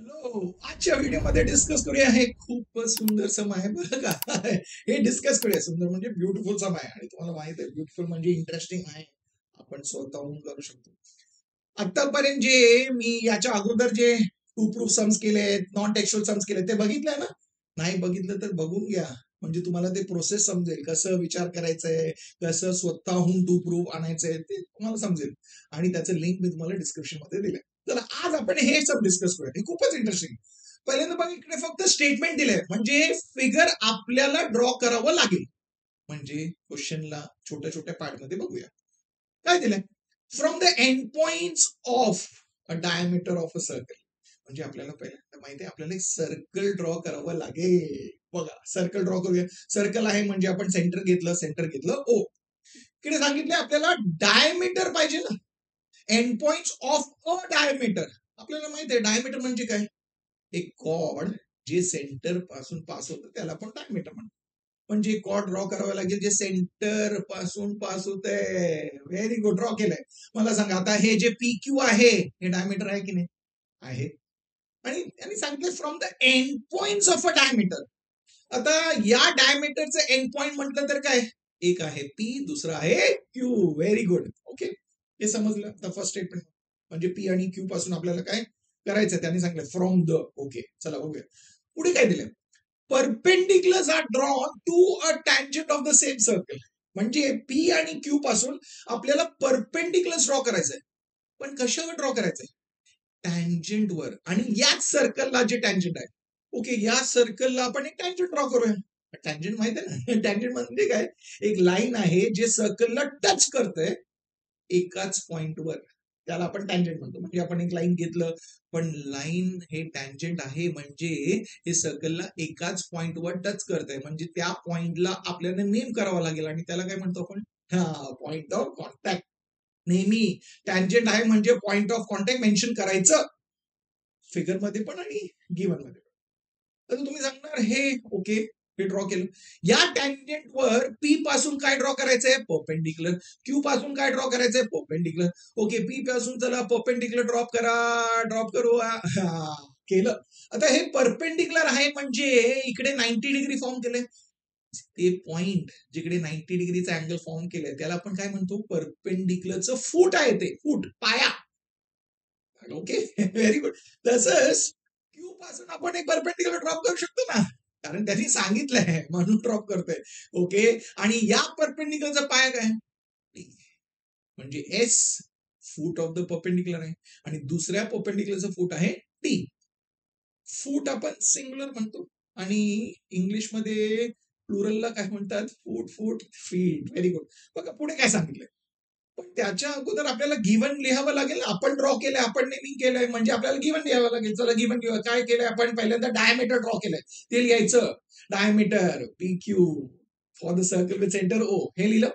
Hello, आजच्या व्हिडिओमध्ये discuss करूया. हे खूप सुंदर सम आहे बरं का. हे डिस्कस करूया. सुंदर म्हणजे ब्युटिफुल सम आहे आणि तुम्हाला माहित आहे ब्युटिफुल म्हणजे इंटरेस्टिंग आहे. आपण स्वतःहून करू शकतो. आतापर्यंत जे मी याच्या अगोदर जे टू प्रूफ सम्स केले, नॉन टेक्स्चुअल सम्स केले ते बघितलंय ना? नाही बघितलं तर बघून घ्या. म्हणजे तुम्हाला ते प्रोसेस समजेल, कसं विचार करायचंय, कसं स्वतःहून टू प्रूफ आणायचंय ते तुम्हाला समजेल. आणि त्याचं लिंक मी तुम्हाला डिस्क्रिप्शन मध्ये दिलंय. तर आज आपण हे सब डिस्कस करूया. हे खूपच इंटरेस्टिंग. पहिल्यांदा बघा इकडे फक्त स्टेटमेंट दिलंय म्हणजे फिगर आपल्याला ड्रॉ करावं लागेल. म्हणजे क्वेश्चनला छोट्या छोट्या पार्ट मध्ये बघूया. काय दिलंय? From the end points of a diameter of a circle. म्हणजे आपल्याला पहिल्यांदा माहिती आहे आपल्याला एक सर्कल ड्रॉ करावं लागेल. बघा सर्कल ड्रॉ करूया. सर्कल आहे म्हणजे आपण सेंटर घेतलं ओ. इकडे सांगितले आपल्याला डायमीटर पाहिजे ना. End points of a diameter. आपल्याला माहिती आहे डायमीटर म्हणजे काय? एक कॉर्ड जे सेंटर पासून पास होतं त्याला आपण डायमीटर म्हणतो. म्हणजे कॉर्ड ड्रॉ करावं लागेल जे सेंटर पासून पास होत आहे. व्हेरी गुड, ड्रॉ केलंय. मला सांगा आता हे जे पी क्यू आहे हे डायमीटर आहे की नाही? आहे. आणि त्यांनी सांगितलं from the end points of a diameter. आता या डायमीटरचं एंड पॉइंट म्हटलं तर काय? एक आहे पी, दुसरा आहे क्यू. Very good. ओके, हे समजलं. आता फर्स्ट स्टेटमेंट म्हणजे पी आणि क्यू पासून आपल्याला काय करायचं त्यांनी सांगितलं फ्रॉम द. ओके, चला बघूया पुढे काय दिलं. Perpendiculars are drawn to a tangent of the same circle. म्हणजे पी आणि क्यू पासून आपल्याला परपेंडिक्युलर्स ड्रॉ करायचंय. पण कशावर ड्रॉ करायचंय? टँजंट वर. आणि याच सर्कलला जे टँजंट आहे, ओके, या सर्कलला आपण एक टँजंट ड्रॉ करूया. टँजंट माहित आहे ना? टँजंट म्हणजे काय? एक लाईन आहे जे सर्कलला टच करतंय एकाच पॉइंटवर. त्याला आपण टँजंट म्हणतो. म्हणजे आपण एक लाईन घेतलं पण लाईन हे टँजंट आहे म्हणजे हे सर्कलला एकाच पॉइंटवर टच करतंय. म्हणजे त्या पॉइंटला आपल्याला नेम करावं लागेल आणि त्याला काय म्हणतो आपण? Point of contact. नेहमी टँजंट आहे म्हणजे पॉइंट ऑफ कॉन्टॅक्ट मेन्शन करायचं फिगर मध्ये पण आणि गिव्हन मध्ये पण. तर तुम्ही सांगणार हे ओके, हे ड्रॉ केलं. या टँजंट वर पी पासून काय ड्रॉ करायचंय? परपेंडिक्युलर. क्यू पासून काय ड्रॉ करायचंय? परपेंडिक्युलर. ओके, पी पासून चला परपेंडिक्युलर ड्रॉप करा. ड्रॉप करू. केलं. आता हे परपेंडिक्युलर आहे म्हणजे इकडे 90 डिग्री फॉर्म केलंय. ते पॉइंट जिकडे 90 डिग्रीचा अँगल फॉर्म केलंय त्याला आपण काय म्हणतो? परपेंडिक्युलरचं फूट आहे ते. फूट, पाया. Okay, very good. तसंच क्यू पासून आपण एक परपेंडिक्युलर ड्रॉप करू शकतो ना, कारण त्यांनी सांगितलंय म्हणून ड्रॉप करतोय. ओके, आणि या परपेंडिक्युलरचा पाया काय? म्हणजे S foot of the perpendicular आहे आणि दुसऱ्या परपेंडिक्युलरचं फूट आहे टी. फूट आपण सिंग्युलर म्हणतो आणि इंग्लिशमध्ये प्लुरलला काय म्हणतात? फूट, फूट, फीट. Very good. बघा पुढे काय सांगितलंय. पण त्याच्या अगोदर आपल्याला गिव्हन लिहावं लागेल. आपण ड्रॉ केलंय, आपण नेमिंग केलंय म्हणजे आपल्याला गिव्हन लिहावं लागेल. चला गिव्हन लिहूया. काय केलंय आपण? पहिल्यांदा डायमीटर ड्रॉ केलंय ते लिहायचं. Diameter P Q for the circle with centre O, हे लिहिलं.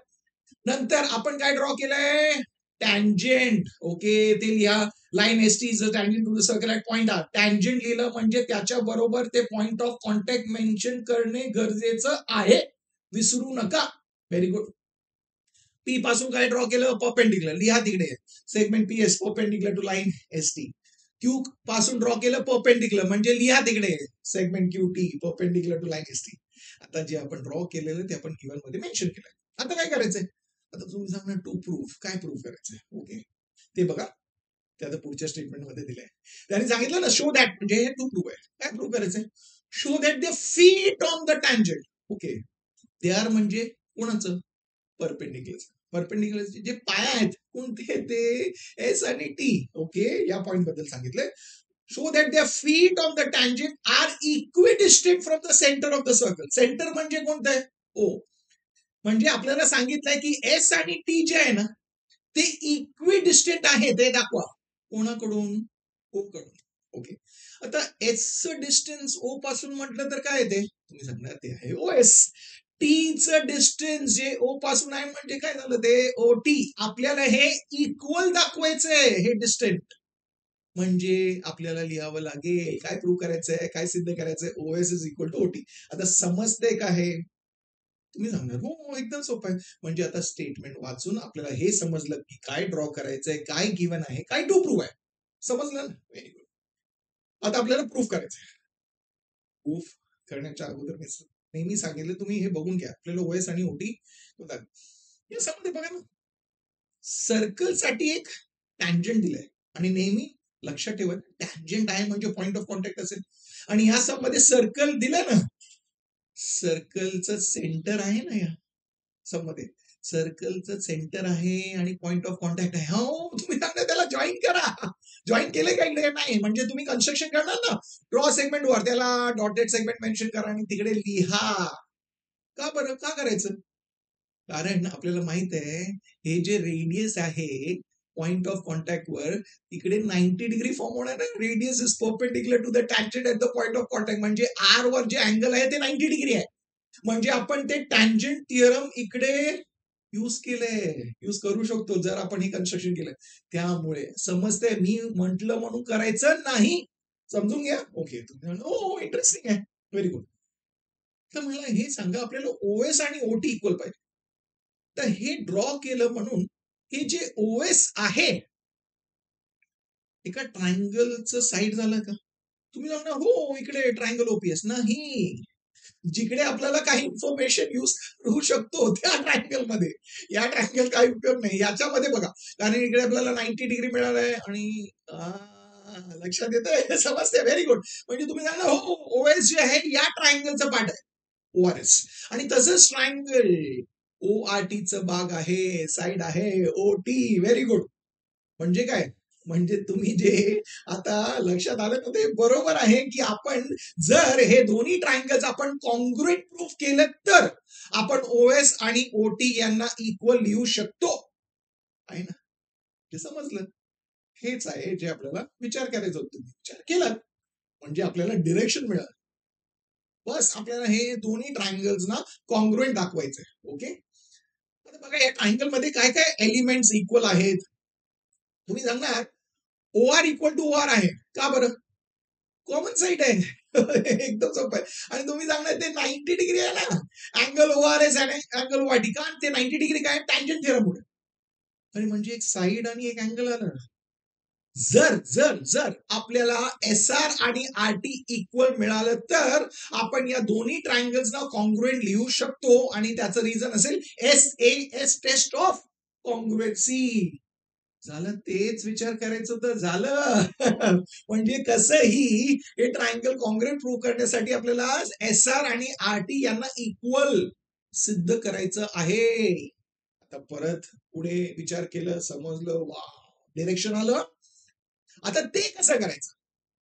नंतर आपण काय ड्रॉ केलंय? टँजंट. ओके, ते लिहा. Line S T is a tangent to the circle at point R. Tangent लिहिलं म्हणजे त्याच्या बरोबर ते पॉइंट ऑफ कॉन्टॅक्ट मेन्शन करणे गरजेचं आहे. विसरू नका. Very good. पी पासून काय ड्रॉ केलं? परपेंडिक्युलर. लिहा तिकडे segment P S perpendicular to line S T. Q पासून ड्रॉ केलं परपेंडिक्युलर म्हणजे लिहा तिकडे segment Q T perpendicular to line S T. आता जे आपण ड्रॉ केलेलं ते आपण गिव्हन मध्ये मेन्शन केलंय. आता काय करायचंय? आता तुम्ही सांगणार टू प्रूफ. काय प्रूफ करायचंय? ओके, ते बघा. ते आता पुढच्या स्टेटमेंट मध्ये दिलंय. त्यांनी सांगितलं ना शो दॅट, म्हणजे हे टू प्रूफ आहे. काय प्रूफ करायचंय? Show that they feet on the tangent. Okay, they are म्हणजे कोणाचं? परपेंडिक्युलर. परपेंडिक्युलरचे जे पाया आहेत कोणते? ते एस आणि टी. ओके, या पॉइंट बद्दल सांगितलंय. Show that the feet of the tangent are equidistant from the centre of the circle. Centre म्हणजे कोणतं आहे? ओ. म्हणजे आपल्याला सांगितलंय की एस आणि टी जे आहे ना ते इक्विडिस्टंट आहे ते दाखवा. कोणाकडून? ओ कडून. ओके, आता एस डिस्टन्स ओ पासून म्हटलं तर काय ते तुम्ही सांगणार ते आहे ओ एस. टीचं डिस्टन्स जे ओ पासून आहे म्हणजे काय झालं? ते ओ टी. आपल्याला हे इक्वल दाखवायचंय हे डिस्टन्स. म्हणजे आपल्याला लिहावं लागेल काय प्रूव्ह करायचंय, काय सिद्ध करायचंय? O S is equal to O T. आता समजते का हे? तुम्ही सांगणार हो एकदम सोपं आहे. म्हणजे आता स्टेटमेंट वाचून आपल्याला हे समजलं की काय ड्रॉ करायचंय, काय गिव्हन आहे, काय टू प्रूव्ह आहे. समजलं ना? Very good. आता आपल्याला प्रूफ करायचं. प्रूफ करण्याच्या अगोदर मी नेहमी सांगितलं, तुम्ही हे बघून घ्या. आपल्याला ओएस आणि ओटी याच्यामध्ये बघा ना, सर्कलसाठी एक टँजंट दिलंय आणि नेहमी लक्षात ठेवा, टँजंट आहे म्हणजे पॉइंट ऑफ कॉन्टॅक्ट असेल. आणि या सबमध्ये सर्कल दिलं ना, सर्कलचं सेंटर आहे ना, या सबमध्ये सर्कलचं सेंटर आहे आणि पॉइंट ऑफ कॉन्टॅक्ट आहे. हो, तुम्ही सांगा त्याला जॉईन करा. जॉईन केले का इकडे? नाही. म्हणजे तुम्ही कन्स्ट्रक्शन करणार ना, ड्रॉ सेगमेंट वर त्याला डॉटेड सेगमेंट मेन्शन करा आणि तिकडे लिहा. का बरं? का करायचं? कारण आपल्याला माहित आहे, हे जे रेडियस आहे पॉइंट ऑफ कॉन्टॅक्ट वर, इकडे 90 डिग्री फॉर्म होणार आहे. Radius is perpendicular to the tangent at the point of contact. म्हणजे आर वर जे अँगल आहे ते 90 डिग्री आहे. म्हणजे आपण ते टँजंट थिअरम इकडे यूज करू शकतो जर आपण हे कन्स्ट्रक्शन केलं. त्यामुळे समजते, मी म्हंटल म्हणून करायचं नाही. समजून घ्या. ओके, तुम्ही इंटरेस्टिंग आहे, व्हेरी गुड. तर मला हे सांगा, आपल्याला ओएस आणि ओटी इक्वल पाहिजे. तर हे ड्रॉ केलं म्हणून हे जे ओएस आहे एका ट्रायंगलचं साईड झालं का? तुम्ही सांगणार हो इकडे ट्रायंगल ओपीएस नाही. जिकडे आपल्याला काही इन्फॉर्मेशन यूज करू शकतो त्या ट्रायंगल मध्ये. या ट्रायंगल काही उपयोग नाही. याच्यामध्ये बघा, कारण इकडे आपल्याला 90 डिग्री मिळालंय आणि लक्षात येतंय, समजते, व्हेरी गुड. म्हणजे तुम्ही सांगा हो ओएस जे आहे या ट्रायंगलचं पार्ट आहे ओआरएस. आणि तसंच ट्रायंगल ओआरटीचं भाग आहे, साईड आहे ओटी. Very good. म्हणजे काय? म्हणजे तुम्ही जे आता लक्षात आलं ना, ते बरोबर आहे की आपण जर हे दोन्ही ट्रायंगल्स आपण कॉन्ग्रुएंट प्रूफ केलं तर आपण ओएस आणि ओटी यांना इक्वल लिहू शकतो, आहे ना? हे समजलं? हेच आहे जे आपल्याला विचार करायचा होता. तुम्ही विचार केला म्हणजे आपल्याला डिरेक्शन मिळालं. बस आपल्याला हे दोन्ही ट्रायंगल्स ना कॉन्ग्रुएंट दाखवायचंय. ओके, आता बघा या ट्रायंगल मध्ये काय काय एलिमेंट्स इक्वल आहेत. तुम्ही सांगणार ओआर इक्वल टू ओआर आहे. का बरं? कॉमन साईड आहे. एकदम सोपं आहे. आणि तुम्ही सांगणार ते 90 डिग्री आहे ना, अँगल ओआर एस आणि अँगल ओआरटी. का ते 90 डिग्री काय? टँजंट थिअरम मुळे. आणि म्हणजे एक साईड आणि एक अँगल आला. जर जर जर आपल्याला एस आर आणि आर टी इक्वल मिळालं तर आपण या दोन्ही ट्रायंगल्सना कॉन्ग्रुएंट लिहू शकतो. आणि त्याचं रिझन असेल SAS टेस्ट ऑफ कॉन्ग्रुएन्सी. झालं, तेच विचार करायचं तर झालं. म्हणजे कसंही हे ट्रायंगल कॉन्ग्रुएंट प्रूव्ह करण्यासाठी आपल्याला एस आर आणि आर टी यांना इक्वल सिद्ध करायचं आहे. आता परत पुढे विचार केलं, समजलं, वा, डिरेक्शन आलं. आता ते कसं करायचं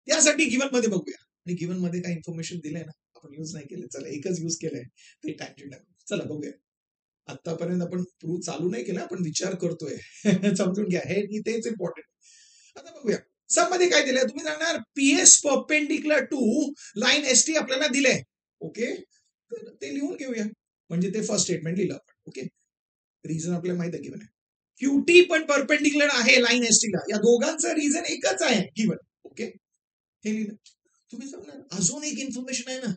त्यासाठी गिवन मध्ये बघूया. आणि गिवन मध्ये काय इन्फॉर्मेशन दिलंय ना, आपण युज नाही केलं. चला, एकच युज केलंय, ते टँजंट. चला बघूया. आतापर्यंत आपण प्रूव्ह चालू नाही केला, आपण विचार करतोय. समजून घ्या, हे तेच इम्पॉर्टंट. आता बघूया सब मध्ये काय दिलंय. तुम्ही सांगणार PS perpendicular to line ST आपल्याला दिलंय. ओके, तर ते लिहून घेऊया. म्हणजे ते फर्स्ट स्टेटमेंट लिहिलं आपण. ओके, रिझन आपल्याला माहित आहे गिवन आहे. क्यूटी पण परपेंडिक्युलर आहे लाईन एसटी ला. या दोघांचं रिझन एकच आहे गिवन. ओके, हे लिहिलं. तुम्ही सांगणार अजून एक इन्फॉर्मेशन आहे ना,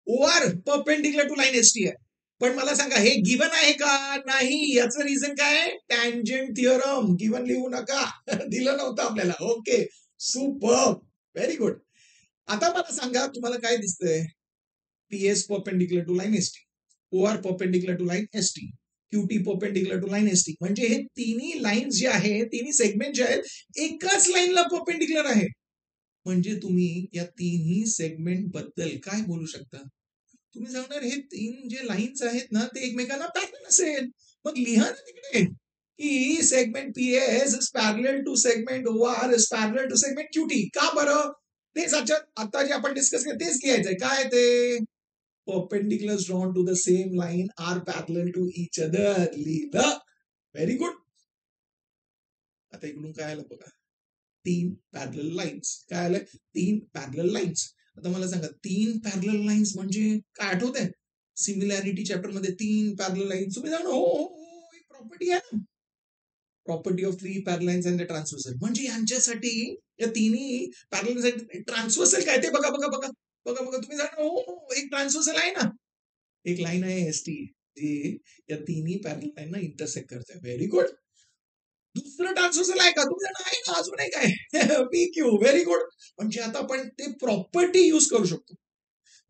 OR perpendicular to line ST आहे. पण मला सांगा हे गिवन आहे का? नाही. याचं रिझन काय? Tangent theorem. गिवन लिहू नका. दिलं नव्हतं आपल्याला. Okay, super, very good. आता मला सांगा तुम्हाला काय दिसतंय? PS perpendicular to line ST, OR perpendicular to line ST, QT perpendicular to line ST. म्हणजे हे तिन्ही लाईन्स जे आहेत, तिन्ही सेगमेंट जे आहेत, एकाच लाईनला परपेंडिक्युलर आहे. म्हणजे तुम्ही या तिन्ही सेगमेंट बद्दल काय बोलू शकता? तुम्ही सांगणार हे तीन जे लाईन्स आहेत ना, ते एकमेकांना पॅरलल असेल. मग लिहा ना तिकडे की segment PS is parallel to segment OR is parallel to segment QT. का बरं? तेच आता जे आपण डिस्कस केलं तेच लिहायचंय. काय ते? perpendiculars drawn to the same line are parallel to each other. लिहिलं. Very good. आता इकडून काय आलं बघा, 3 पॅरलल लाईन्स. काय आलंय? 3 पॅरलल लाईन्स. आता मला सांगा 3 पॅरलल लाईन्स म्हणजे काय? आठवतंय सिमिलॅरिटी चॅप्टर मध्ये 3 पॅरलल लाईन्स. तुम्ही सांगा हो, एक प्रॉपर्टी आहे ना, property of 3 parallel lines and transversal. म्हणजे यांच्यासाठी या तिन्ही पॅरलल ट्रान्सव्हर्सल काय ते बघा बघा बघा बघा बघा. तुम्ही सांगा हो, एक ट्रान्सव्हर्सल आहे ना, एक लाईन आहे एसटी जी या तिन्ही पॅरलल लाईनना इंटरसेक्ट करते. Very good. दुसरं ट्रान्सव्हर्सल आहे का? तुम्ही आहे ना, अजून एक आहे पी क्यू. Very good. म्हणजे आता आपण ते प्रॉपर्टी यूज करू शकतो.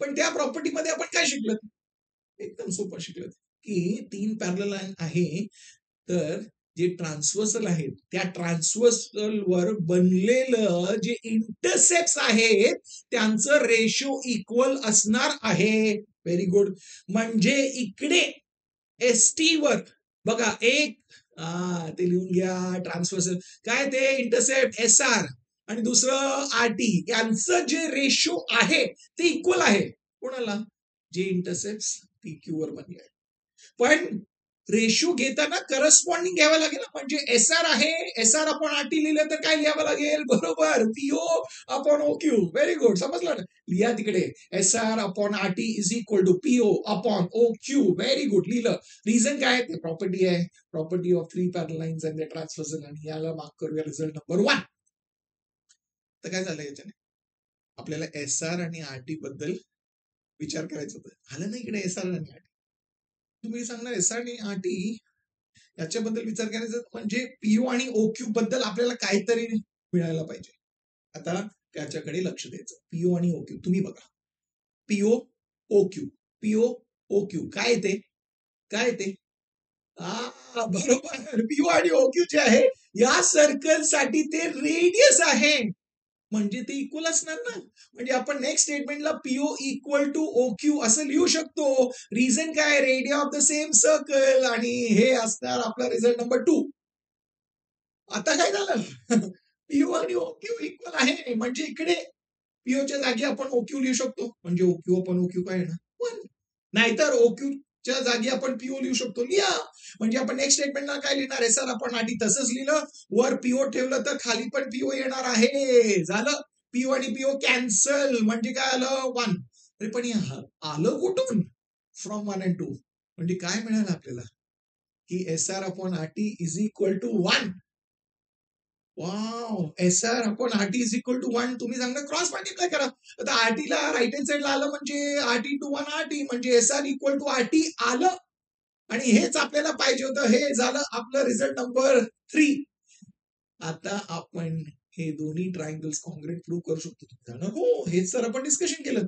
पण त्या प्रॉपर्टीमध्ये आपण काय शिकलो? एकदम सोपं शिकलो की 3 पॅरलल लाईन आहे, तर जे ट्रान्सव्हर्सल आहेत त्या ट्रान्सव्हर्सल वर बनलेलं जे इंटरसेप्ट आहेत त्यांचं रेशो इक्वल असणार आहे. Very good. म्हणजे इकडे एसटी वर बघा एक ते लिहून घ्या. ट्रान्सव्हर्सल काय ते इंटरसेप्ट एस आर आणि दुसरं आर टी यांचं जे रेशो आहे ते इक्वल आहे. कोणाला? जे इंटरसेप्ट पी क्यू वर बनले आहे. पण रेशो घेताना करस्पॉन्डिंग घ्यावं लागेल. म्हणजे एस आर आहे, एस आर आपण आर टी लिहिलं तर काय लिहावं लागेल? बरोबर, PO upon O Q. Very good. समजलं ना? लिहा तिकडे S R upon R T is equal to PO upon O Q. Very good. लिहिलं. रिझन काय? ते प्रॉपर्टी आहे. Property of 3 parallel lines and the transversal. आणि याला मार्क करूया रिझल्ट नंबर 1. तर काय झालं याच्याने? आपल्याला एस आर आणि आर टी बद्दल विचार करायचं होतं. आलं ना इकडे एस आर आणि आर टी. तुम्ही सांगणार एस आर आणि आर टी याच्याबद्दल विचार करायचा म्हणजे पीओ आणि ओक्यू बद्दल आपल्याला काहीतरी मिळायला पाहिजे. आता त्याच्याकडे लक्ष द्यायचं. पीओ आणि ओक्यू तुम्ही बघा. पीओ ओक्यू, पीओ ओक्यू काय येते? काय येते? बरोबर. पीओ आणि ओक्यू जे आहे या सर्कल साठी ते रेडियस आहे. म्हणजे ते इक्वल असणार ना. म्हणजे आपण नेक्स्ट स्टेटमेंटला PO equal to O Q असं लिहू शकतो. रिझन काय? Radii of the same circle. आणि हे असणार आपला रिझल्ट नंबर 2. आता काय झालं? पीओ आणि ओक्यू इक्वल आहे. म्हणजे इकडे पीओच्या जागी आपण ओक्यू लिहू शकतो. म्हणजे ओक्यू आपण ओक्यू काय येणार? 1. नाहीतर ओक्यू च्या जागी आपण पीओ लिहू शकतो. लिहा. म्हणजे आपण नेक्स्ट स्टेटमेंटला काय लिहिणार आहे? सर आपण आधी तसंच लिहिलं. वर पीओ ठेवलं तर खाली पण पीओ येणार आहे. झालं. पीओ आणि पीओ कॅन्सल. म्हणजे काय आलं? 1. अरे पण आलं कुठून? From 1 and 2. म्हणजे काय मिळालं आपल्याला? की S R upon R T is equal to 1. Wow. S R upon R T is equal to 1. तुम्ही सांगा क्रॉस मल्टिप्लाय करा. आता आर टी ला राईट हँड साईडला आलं म्हणजे R T to 1 R T. म्हणजे S R equal to R T आलं. आणि हेच आपल्याला पाहिजे होतं. हे झालं आपलं रिझल्ट नंबर 3. आता आपण हे दोन्ही ट्रायंगल्स कॉन्ग्रेट प्रूव्ह करू शकतो. हो, हेच तर आपण डिस्कशन केलं.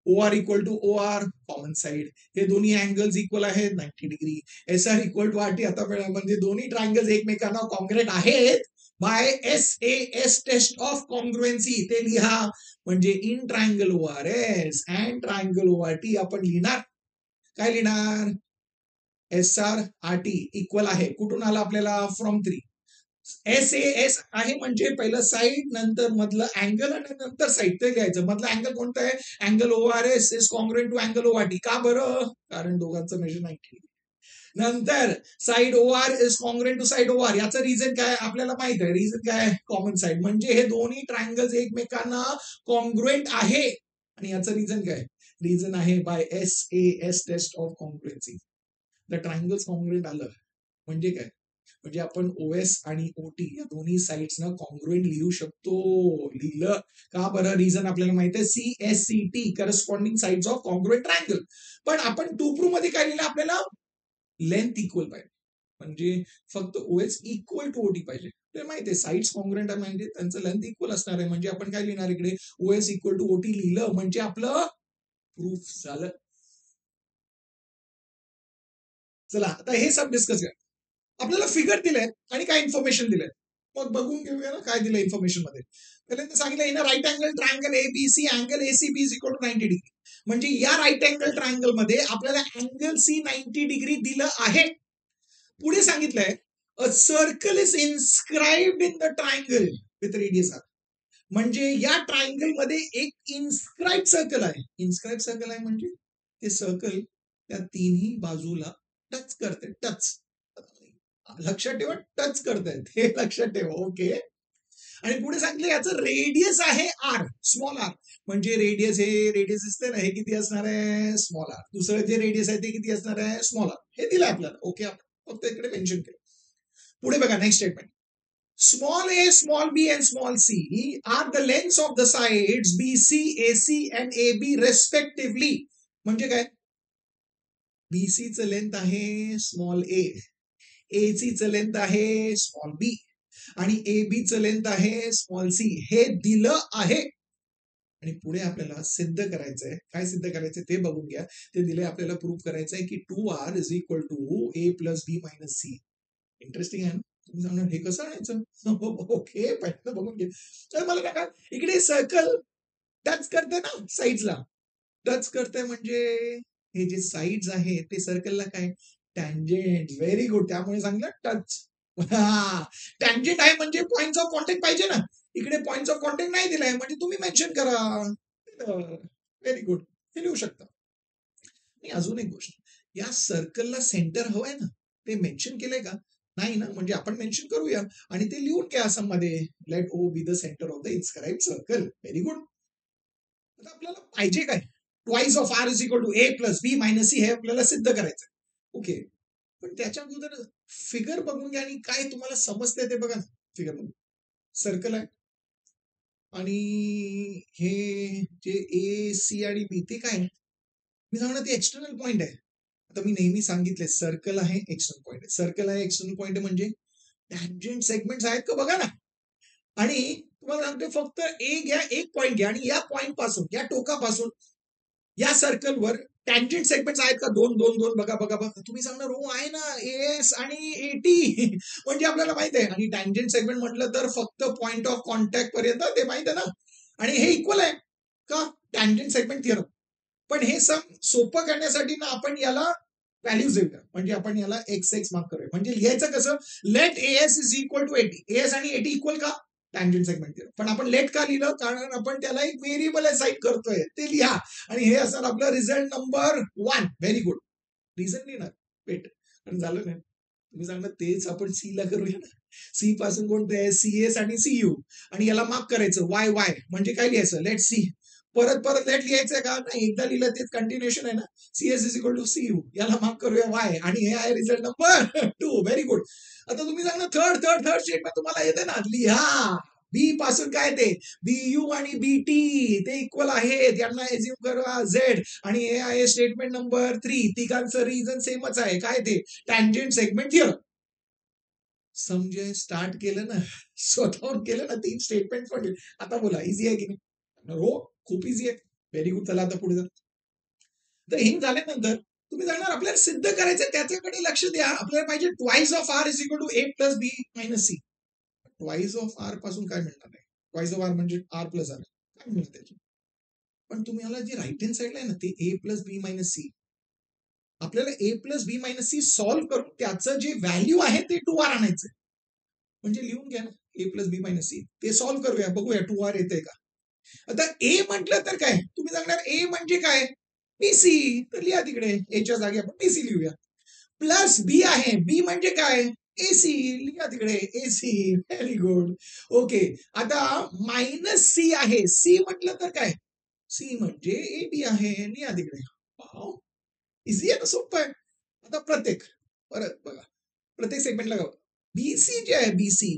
O R equal to O R common side. हे दोन्ही अँगल्स इक्वल आहेत 90 degree. S R equal to R T. आता म्हणजे दोन्ही ट्रायंगल्स एकमेकांना कॉन्ग्रेट आहेत by S A S test of congruency. ते लिहा. म्हणजे in triangle O R S and triangle O R T आपण लिहिणार. काय लिहिणार? S R R T equal आहे. कुठून आला आपल्याला? फ्रॉम 3. एस ए एस आहे म्हणजे पहिलं साईड, नंतर मधलं अँगल आणि नंतर साईड. ते लिहायचं. मधलं अँगल कोणतं आहे? Angle O R S is congruent to angle O R T. का बरं? कारण दोघांचं मेजर 90. नंतर side O R is congruent to side O R. याचं रिझन काय? आपल्याला माहित आहे. रिझन काय? Common side. म्हणजे हे दोन्ही ट्रायंगल्स एकमेकांना कॉन्ग्रुएंट आहे. आणि याचं रिझन काय? रिझन आहे by S A S test of congruency. The triangles congruent आलं म्हणजे काय? म्हणजे आपण ओएस आणि ओटी या दोन्ही साइड्सना कॉन्ग्रुएंट लिहू शकतो. लिहिलं. का बरं? रिझन आपल्याला माहिती आहे. C S C T corresponding sides of congruent triangle. पण आपण 2 प्रूव्ह मध्ये काय लिहिलं? आपल्याला लेंथ इक्वल पाहिजे. म्हणजे फक्त ओएस इक्वल टू ओटी पाहिजे. ते माहिती आहे साइड्स कॉन्ग्रुएंट आहे म्हणजे त्यांचं लेंथ इक्वल असणार आहे. म्हणजे आपण काय लिहिणार इकडे? ओएस इक्वल टू ओटी लिहिलं म्हणजे आपलं प्रूफ झालं. चला आता हे सब डिस्कस करा. आपल्याला फिगर दिलंय आणि काय इन्फॉर्मेशन दिलंय. मग बघून घेऊया ना काय दिलं इन्फॉर्मेशन मध्ये. पहिल्यांदा सांगितलं in right angle triangle ABC angle ACB is equal to 90 degree. म्हणजे या राईट अँगल ट्रायंगल मध्ये आपल्याला अँगल सी 90 डिग्री दिलं आहे. पुढे सांगितलंय a circle is inscribed in the triangle with radius r. म्हणजे या ट्रायंगल मध्ये एक इन्स्क्राइब सर्कल आहे. इन्स्क्राइब सर्कल आहे म्हणजे ते सर्कल त्या तिन्ही बाजूला टच करते. टच लक्षात ठेवा. टच करतायत हे लक्षात ठेवा. ओके. आणि पुढे सांगितलं याचं रेडियस आहे आर. Small r. म्हणजे रेडियस हे रेडियस दिसतंय ना, हे किती असणार आहे? Small r. दुसरं जे रेडियस आहे ते किती असणार आहे? Small r. हे दिलं आपल्याला. ओके. आपण फक्त इकडे मेन्शन केलं. पुढे बघा next statement. Small A, small B and small C are the lengths of the sides BC, AC and AB respectively. म्हणजे काय? बीसीचं लेंथ आहे स्मॉल ए, ए ची लेंथ आहे स्मॉल बी आणि ए बी चं लेंथ आहे स्मॉल सी. हे दिलं आहे आणि पुढे आपल्याला सिद्ध करायचंय. काय सिद्ध करायचंय ते बघून घ्या. ते दिले आपल्याला प्रूव्ह करायचंय की 2r is equal to a plus B minus c. Interesting आहे ना. तुम्ही सांगणार हे कसं आणायचं. ओके पहिल्यांदा बघून घ्या. तर मला काय इकडे सर्कल टच करते ना साईड्सला. टच करते म्हणजे हे जे साईड्स आहे ते सर्कलला काय टँजेंट. Very good. त्यामुळे सांगलं टच. टँजेंट आहे म्हणजे पॉइंट ऑफ कॉन्टॅक्ट पाहिजे ना. इकडे पॉइंट ऑफ कॉन्टॅक्ट नाही दिलाय म्हणजे तुम्ही मेन्शन करा. Very good. हे लिहू शकता. आणि अजून एक गोष्ट, या सर्कलला सेंटर हवंय ना, ते मेन्शन केलंय का नाही ना. म्हणजे आपण मेन्शन करूया आणि ते लिहून घ्या असं मध्ये. Let O be the centre of the inscribed circle. Very good. आता आपल्याला पाहिजे काय twice of r is equal to a plus B minus c. हे आपल्याला सिद्ध करायचं. ओके पण त्याच्या अगोदर फिगर बघून घ्या आणि काय तुम्हाला समजतंय ते बघा ना. फिगर बघून सर्कल आहे आणि हे जे ए सी आणि बी ते काय मी सांगणार ते एक्सटर्नल पॉइंट आहे. आता मी नेहमी सांगितले सर्कल आहे एक्सटर्नल पॉइंट आहे. सर्कल आहे एक्सटर्नल पॉइंट म्हणजे टँजेंट सेगमेंट्स आहेत का बघा ना. आणि तुम्हाला सांगते फक्त ए घ्या, एक पॉइंट घ्या आणि या पॉइंट पासून या टोकापासून या सर्कलवर टँजेंट सेगमेंट्स आहेत का दोन दोन दोन बघा बघा बघा. तुम्ही सांगणार हो आहे ना एस आणि एटी. म्हणजे आपल्याला माहित आहे. आणि टँजेंट सेगमेंट म्हटलं तर फक्त पॉइंट ऑफ कॉन्टॅक्ट पर्यंत ते माहित आहे ना. आणि हे इक्वल आहे का टँजेंट सेगमेंट थिअरम. पण हे सम सोपं करण्यासाठी ना आपण याला व्हॅल्यूज देऊया. म्हणजे आपण याला एक्स एक्स मार्क करूया. म्हणजे लिहायचं कसं let S is equal to AT. S आणि एटी इक्वल का टँजेंट सेगमेंट थिअरम. पण आपण लेट का लिहिलं कारण आपण त्याला एक व्हेरिएबल असाइन करतोय. ते लिहा आणि हे असणार आपलं result number 1. Very good. Reason लिहिणार वेट आणि झालं नाही. तुम्ही सांगणार तेच आपण सी ला करूया ना. सी पासून कोणते आहे सी एस आणि सी यू आणि याला मार्क करायचं वाय वाय. म्हणजे काय लिहायचं लेट सी. परत परत लेट लिहायचंय का नाही. एकदा लिहिलं तेच कंटिन्युएशन आहे ना. C S is equal to C U. याला मार्क करूया वाय आणि हे आहे रिझल्ट नंबर 2. Very good. आता तुम्ही सांगणार थर्ड स्टेटमेंट तुम्हाला येते ना लिहा. बी पासून काय ते बी यू आणि बी टी ते इक्वल आहेत. यांना एज्युम करा झेड आणि हे आहे स्टेटमेंट नंबर 3. तिघांचं रिझन सेमच आहे. काय ते टँजेंट सेगमेंट थिअरम. समजे स्टार्ट केलं ना स्वतःहून केलं ना 3 स्टेटमेंट पण. आता बोला इझी आहे की नाही. हो खूप इझी आहे. Very good. चला आता पुढे जा. तर हे झाल्यानंतर तुम्ही सांगणार आपल्याला सिद्ध करायचं त्याच्याकडे लक्ष द्या. आपल्याला पाहिजे twice of r is equal to a plus B minus c. Twice of r पासून काय मिळणार आहे. ट्वाइस ऑफ आर म्हणजे आर प्लस आर काय मिळतं त्याची. पण तुम्ही याला जे राईट हँड साईडला आहे ना ते ए प्लस बी मायनस सी. आपल्याला ए प्लस बी मायनस सी सॉल्व्ह करून त्याचं जे व्हॅल्यू आहे ते 2r आणायचं. म्हणजे लिहून घ्या ना ए प्लस बी मायनस सी. ते सॉल्व्ह करूया बघूया 2r येते का. आता ए म्हटलं तर काय तुम्ही सांगणार ए म्हणजे काय बीसी. तर लिहा तिकडे एच्या जागी आपण बीसी लिहूया. प्लस बी आहे बी म्हणजे काय एसी. लिहा तिकडे एसी. Very good. ओके आता मायनस सी आहे. सी म्हटलं तर काय सी म्हणजे ए बी आहे. लिहा तिकडे. इझी आहे ना सोपं आहे. आता परत बघा प्रत्येक सेगमेंटला बीसी जे आहे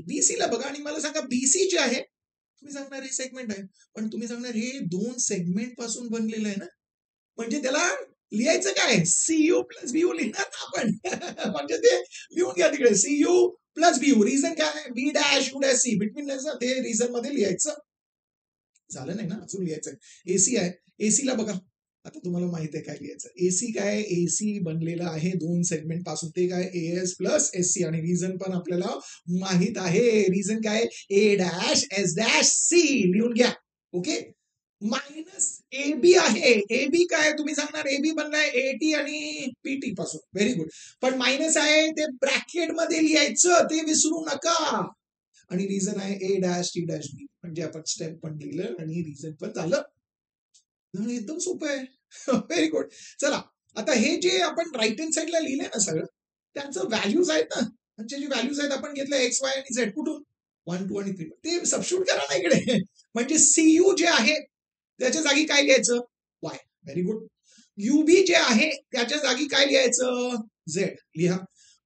बीसी ला बघा आणि मला सांगा बीसी जे आहे तुम्ही सांगणार हे सेगमेंट आहे. पण तुम्ही सांगणार हे 2 सेगमेंट पासून बनलेलं आहे ना. म्हणजे त्याला लिहायचं काय सीयू प्लस बीयू लिहिणार ना आपण. म्हणजे ते लिहून घ्या तिकडे सीयू प्लस बीयू. रिझन काय B dash U dash C between ते रिझन मध्ये लिहायचं. झालं नाही ना अजून लिहायचं. एसी आहे एसी ला बघा. आता तुम्हाला माहित आहे काय लिहायचं. एसी काय एसी बनलेला आहे 2 सेगमेंट पासून. ते काय एस प्लस एस सी आणि रिझन पण आपल्याला माहित आहे. रिझन काय A dash S dash C लिहून घ्या. ओके मायनस ए बी आहे. ए बी काय तुम्ही सांगणार ए बी बनलाय एटी आणि पीटी पासून. Very good. पण मायनस आहे ते ब्रॅकेट मध्ये लिहायचं ते विसरू नका. आणि रिझन आहे ए डॅश टी डॅश बी. म्हणजे आपण स्टेप पण लिहिलं आणि रिझन पण झालं. एकदम सोपं आहे. Very good. चला आता हे जे आपण राईट हँड साईडला लिहिलंय ना सगळं त्यांचं व्हॅल्यूज आहेत ना. त्यांचे जे व्हॅल्यूज आहेत आपण घेतलं एक्स वाय आणि झेड कुठून 1 2 आणि 3 ते सबस्टिट्यूट करा ना इकडे. म्हणजे सीयू जे आहे त्याच्या जागी काय लिहायचं वाय. Very good. युबी जे आहे त्याच्या जागी काय लिहायचं झेड लिहा.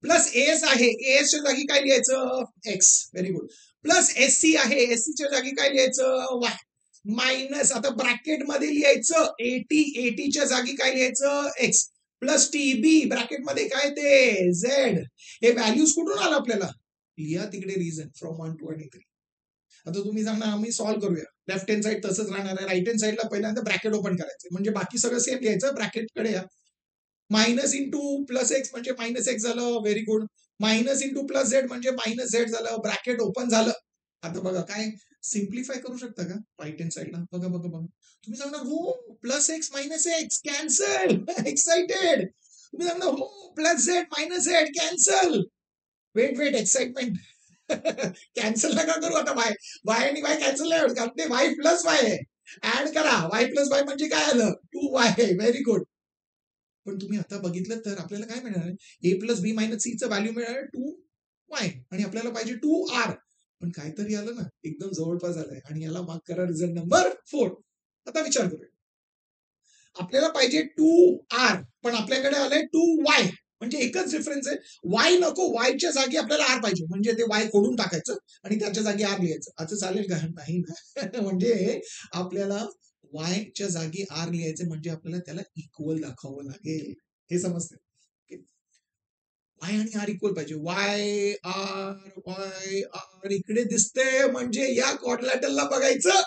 प्लस एस आहे एसच्या जागी काय लिहायचं X. Very good. Plus S C आहे एससीच्या जागी काय लिहायचं वाय. मायनस आता ब्रॅकेट मध्ये लिहायचं एटीच्या जागी काय लिहायचं एक्स. प्लस टी बी ब्रॅकेटमध्ये काय ते झेड. हे व्हॅल्यूज कुठून आलं आपल्याला, लिहा तिकडे रिझन फ्रॉम 1 to 3. आता तुम्ही सांगणार आम्ही सॉल्व्ह करूया. लेफ्ट हँड साईड तसंच राहणार आहे, राईट हँड साईडला पहिल्यांदा ब्रॅकेट ओपन करायचं, म्हणजे बाकी सगळं सेम लिहायचं. ब्रॅकेटकडे या. मायनस इंटू प्लस एक्स म्हणजे मायनस एक्स झालं, very good. Minus into plus Z म्हणजे मायनस झेड झालं, ब्रॅकेट ओपन झालं. आता बघा काय सिम्प्लिफाय करू शकता का राईट हँड साईडला, बघा बघा बघा. तुम्ही सांगणार हो plus X minus X cancel. Excited. तुम्ही सांगणार हो plus Z minus Z cancel. Wait excitement. Cancel नका करू आता. वाय आणि वाय कॅन्सल नाही होत, ते वाय प्लस वाय आहे. ऍड करा, वाय प्लस वाय म्हणजे काय आलं 2y. Very good. पण तुम्ही आता बघितलं तर आपल्याला काय मिळणार, ए प्लस बी मायनस सी चं व्हॅल्यू मिळणार 2y आणि आपल्याला पाहिजे 2r. पण काहीतरी आलं ना, एकदम जवळपास आलंय आणि याला मार्क करा रिझल्ट नंबर 4. आता विचार करूया, आपल्याला पाहिजे 2r पण आपल्याकडे आलंय 2y, म्हणजे एकच डिफरन्स आहे. वाय नको, वायच्या जागी आपल्याला आर पाहिजे, म्हणजे ते वाय खोडून टाकायचं आणि त्याच्या जागी आर लिहायचं. असं चालेल का, नाही ना. म्हणजे आपल्याला वायच्या जागी आर लिहायचं, म्हणजे आपल्याला त्याला इक्वल दाखवावं लागेल. हे समजतं. वाय आणि आर इक्वल पाहिजे. वाय आर इकडे दिसते, म्हणजे या क्वाड्रॅटरला बघायचं.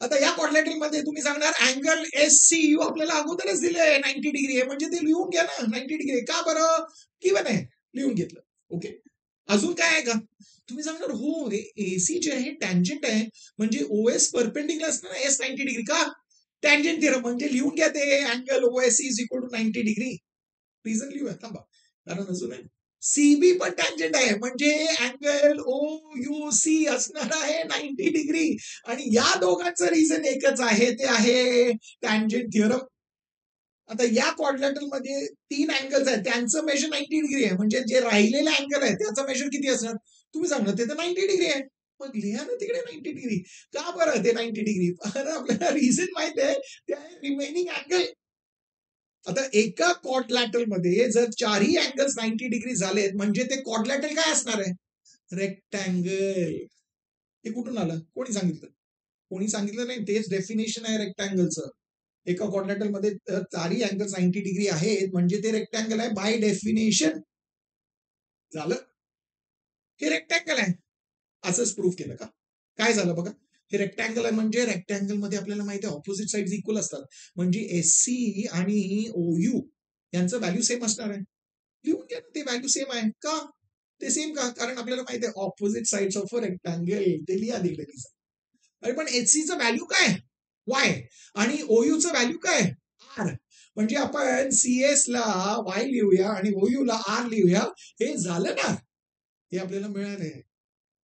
आता या क्वाड्रॅटर मध्ये तुम्ही सांगणार अँगल SCU आपल्याला अगोदरच दिले 90 डिग्री आहे, म्हणजे ते लिहून घ्या ना 90 डिग्री. का बरं, किंवा नाही लिहून घेतलं. ओके, अजून काय आहे का. तुम्ही सांगणार हो AC जे आहे टँजंट आहे, म्हणजे OS परपेंडिकुलर असणार एस 90 डिग्री. का, टँजंट थिअरम, म्हणजे लिहून घ्या ते angle OSC is equal to 90 degree. Reason लिहूया थांबा, कारण अजून आहे CB पण टँजंट आहे, म्हणजे अँगल OUC असणार आहे 90 डिग्री. आणि या दोघांचं रिझन एकच आहे, ते आहे टँजंट थिअरम. आता या क्वाड्रॅटर मध्ये 3 अँगल्स आहेत, त्यांचं मेजर 90 डिग्री आहे, म्हणजे जे राहिलेले अँगल आहे त्याचा मेजर किती असणार, तुम्ही सांगणार ते तर 90 डिग्री आहे. मग लिहा ना तिकडे 90 डिग्री. का बरं ते 90 डिग्री, आपल्याला रिझन माहित आहे, ते आहे रिमेनिंग अँगल. आता एका क्वाड्रॅटर मध्ये जर चारही अँगल्स 90 डिग्री झालेत, म्हणजे ते क्वाड्रॅटर काय असणार आहे, रेक्टँगल. हे कुठून आलं, कोणी सांगितलं, कोणी सांगितलं नाही, तेच डेफिनेशन आहे रेक्टँगलचं. एका क्वाड्रॅटर मध्ये चारही अँगल्स 90 डिग्री आहेत, म्हणजे ते रेक्टँगल आहे बाय डेफिनेशन. झालं, हे रेक्टँगल आहे. असंच प्रूव्ह केलं का, काय झालं बघा. हे रेक्टँगल आहे, म्हणजे रेक्टँगल मध्ये आपल्याला माहिती आहे ऑपोजिट साइड इक्वल असतात, म्हणजे SC आणि OU यांचं व्हॅल्यू सेम असणार आहे. लिहून घ्या ते व्हॅल्यू सेम आहे. का ते सेम, का, कारण आपल्याला माहिती आहे opposite sides of a rectangle. ते लिहा दिले. अरे पण HCचं व्हॅल्यू काय, वाय, आणि OUचं व्हॅल्यू काय, आर. म्हणजे आपण CS ला वाय लिहूया आणि OU ला आर लिहूया. हे झालं ना, हे आपल्याला मिळालंय.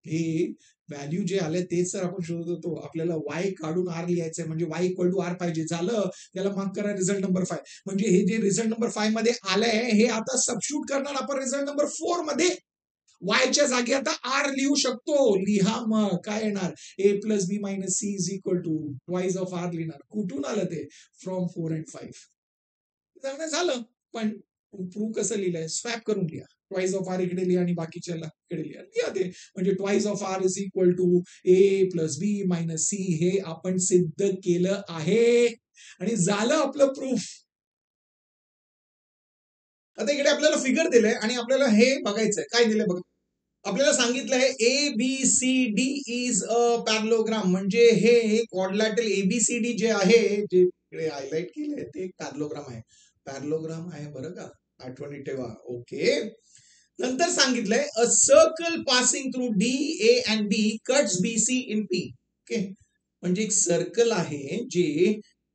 हे व्हॅल्यू जे आले तेच तर आपण शोधत होतो. आपल्याला वाय काढून आर लिहायचंय, म्हणजे वाय इक्वल टू आर पाहिजे. झालं, त्याला मार्क करा रिझल्ट नंबर 5. म्हणजे हे जे रिझल्ट नंबर 5 मध्ये आलंय, हे आता सबस्टिट्यूट करणार आपण रिझल्ट नंबर 4 मध्ये. वायच्या जागी आता आर लिहू शकतो. लिहा मग काय येणार, A plus B minus C is equal to twice of R लिहिणार. कुठून आलं ते, फ्रॉम 4 and 5. झालं. पण प्रूव्ह कसं लिहिलंय, स्वॅप करून लिहा. ट्वाइस ऑफ आर इकडे लिहा आणि बाकीच्या इकडे लिहा ते, म्हणजे twice of r is equal to a plus B minus c. हे आपण सिद्ध केलं आहे आणि झालं आपलं प्रूफ. आता इकडे आपल्याला फिगर दिलंय आणि आपल्याला हे बघायचंय, काय दिलंय बघा. आपल्याला सांगितलंय ABCD इज अ पॅरलोग्राम, म्हणजे हे क्वाड्रॅटर ABCD जे आहे, जे इकडे हायलाइट केलंय ते पॅरलोग्राम आहे. पॅरलोग्राम आहे बरं का, आठवणी ठेवा. ओके, नंतर सांगितलंय a circle passing through DA and B cuts BC in P. Okay, म्हणजे एक सर्कल आहे जे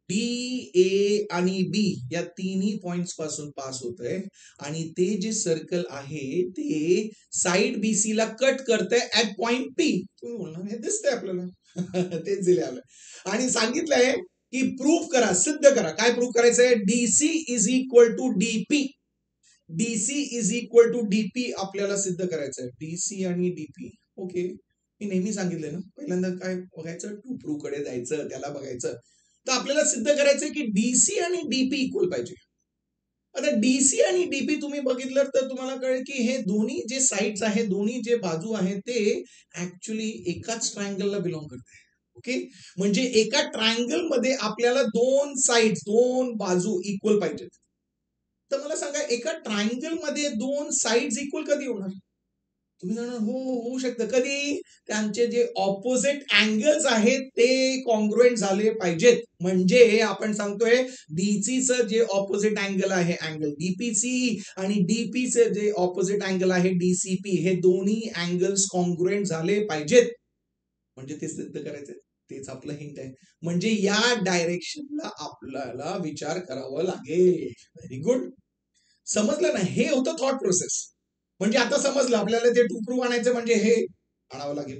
DA आणि B या तिन्ही पॉइंट्स पासून पास होत आहे, आणि ते जे सर्कल आहे ते साइड BC ला कट करतंय ऍट पॉइंट P. तुम्ही बोलणार हे दिसतंय आपल्याला. तेच दिले आलं. आणि सांगितलंय की प्रूव्ह करा, सिद्ध करा. काय प्रूव्ह करायचंय, DC is equal to DP. DC is equal to DP आपल्याला सिद्ध करायचंय. DC आणि DP. ओके, मी नेहमी सांगितलं ना, पहिल्यांदा काय बघायचं, टू प्रूव्ह कडे जायचं, त्याला बघायचं. तर आपल्याला सिद्ध करायचंय की DC आणि DP इक्वल पाहिजे. आता DC आणि DP तुम्ही बघितलं तर तुम्हाला कळेल की हे दोन्ही जे साइड्स आहेत, दोन्ही जे बाजू आहेत, ते ऍक्च्युअली एकाच ट्रायंगलला बिलॉंग करते. ओके, म्हणजे एका ट्रायंगल मध्ये आपल्याला दोन साइड्स, दोन बाजू इक्वल पाहिजेत. तर मला सांगा एका ट्रायंगल मध्ये दोन साइड्स इक्वल कधी होणार? तुम्ही म्हणणार हो होऊ शकतं. कधी? त्यांचे जे ऑपोजिट अँगल्स आहेत ते कॉन्ग्रुएंट झाले पाहिजेत. म्हणजे आपण सांगतोय डीसीचं जे ऑपोजिट अँगल आहे अँगल डीपीसी आणि डीपीचं जे ऑपोजिट अँगल आहे डीसीपी, हे दोन्ही अँगल्स कॉन्ग्रुएंट झाले पाहिजेत. म्हणजे ते सिद्ध करायचं, तेच आपलं हिंट आहे. म्हणजे या डायरेक्शनला आपल्याला विचार करावा लागेल. Very good. समजलं ना? हे होतं थॉट प्रोसेस. म्हणजे आता समजलं आपल्याला ते टू प्रूव्ह आणायचं म्हणजे हे आणावं लागेल.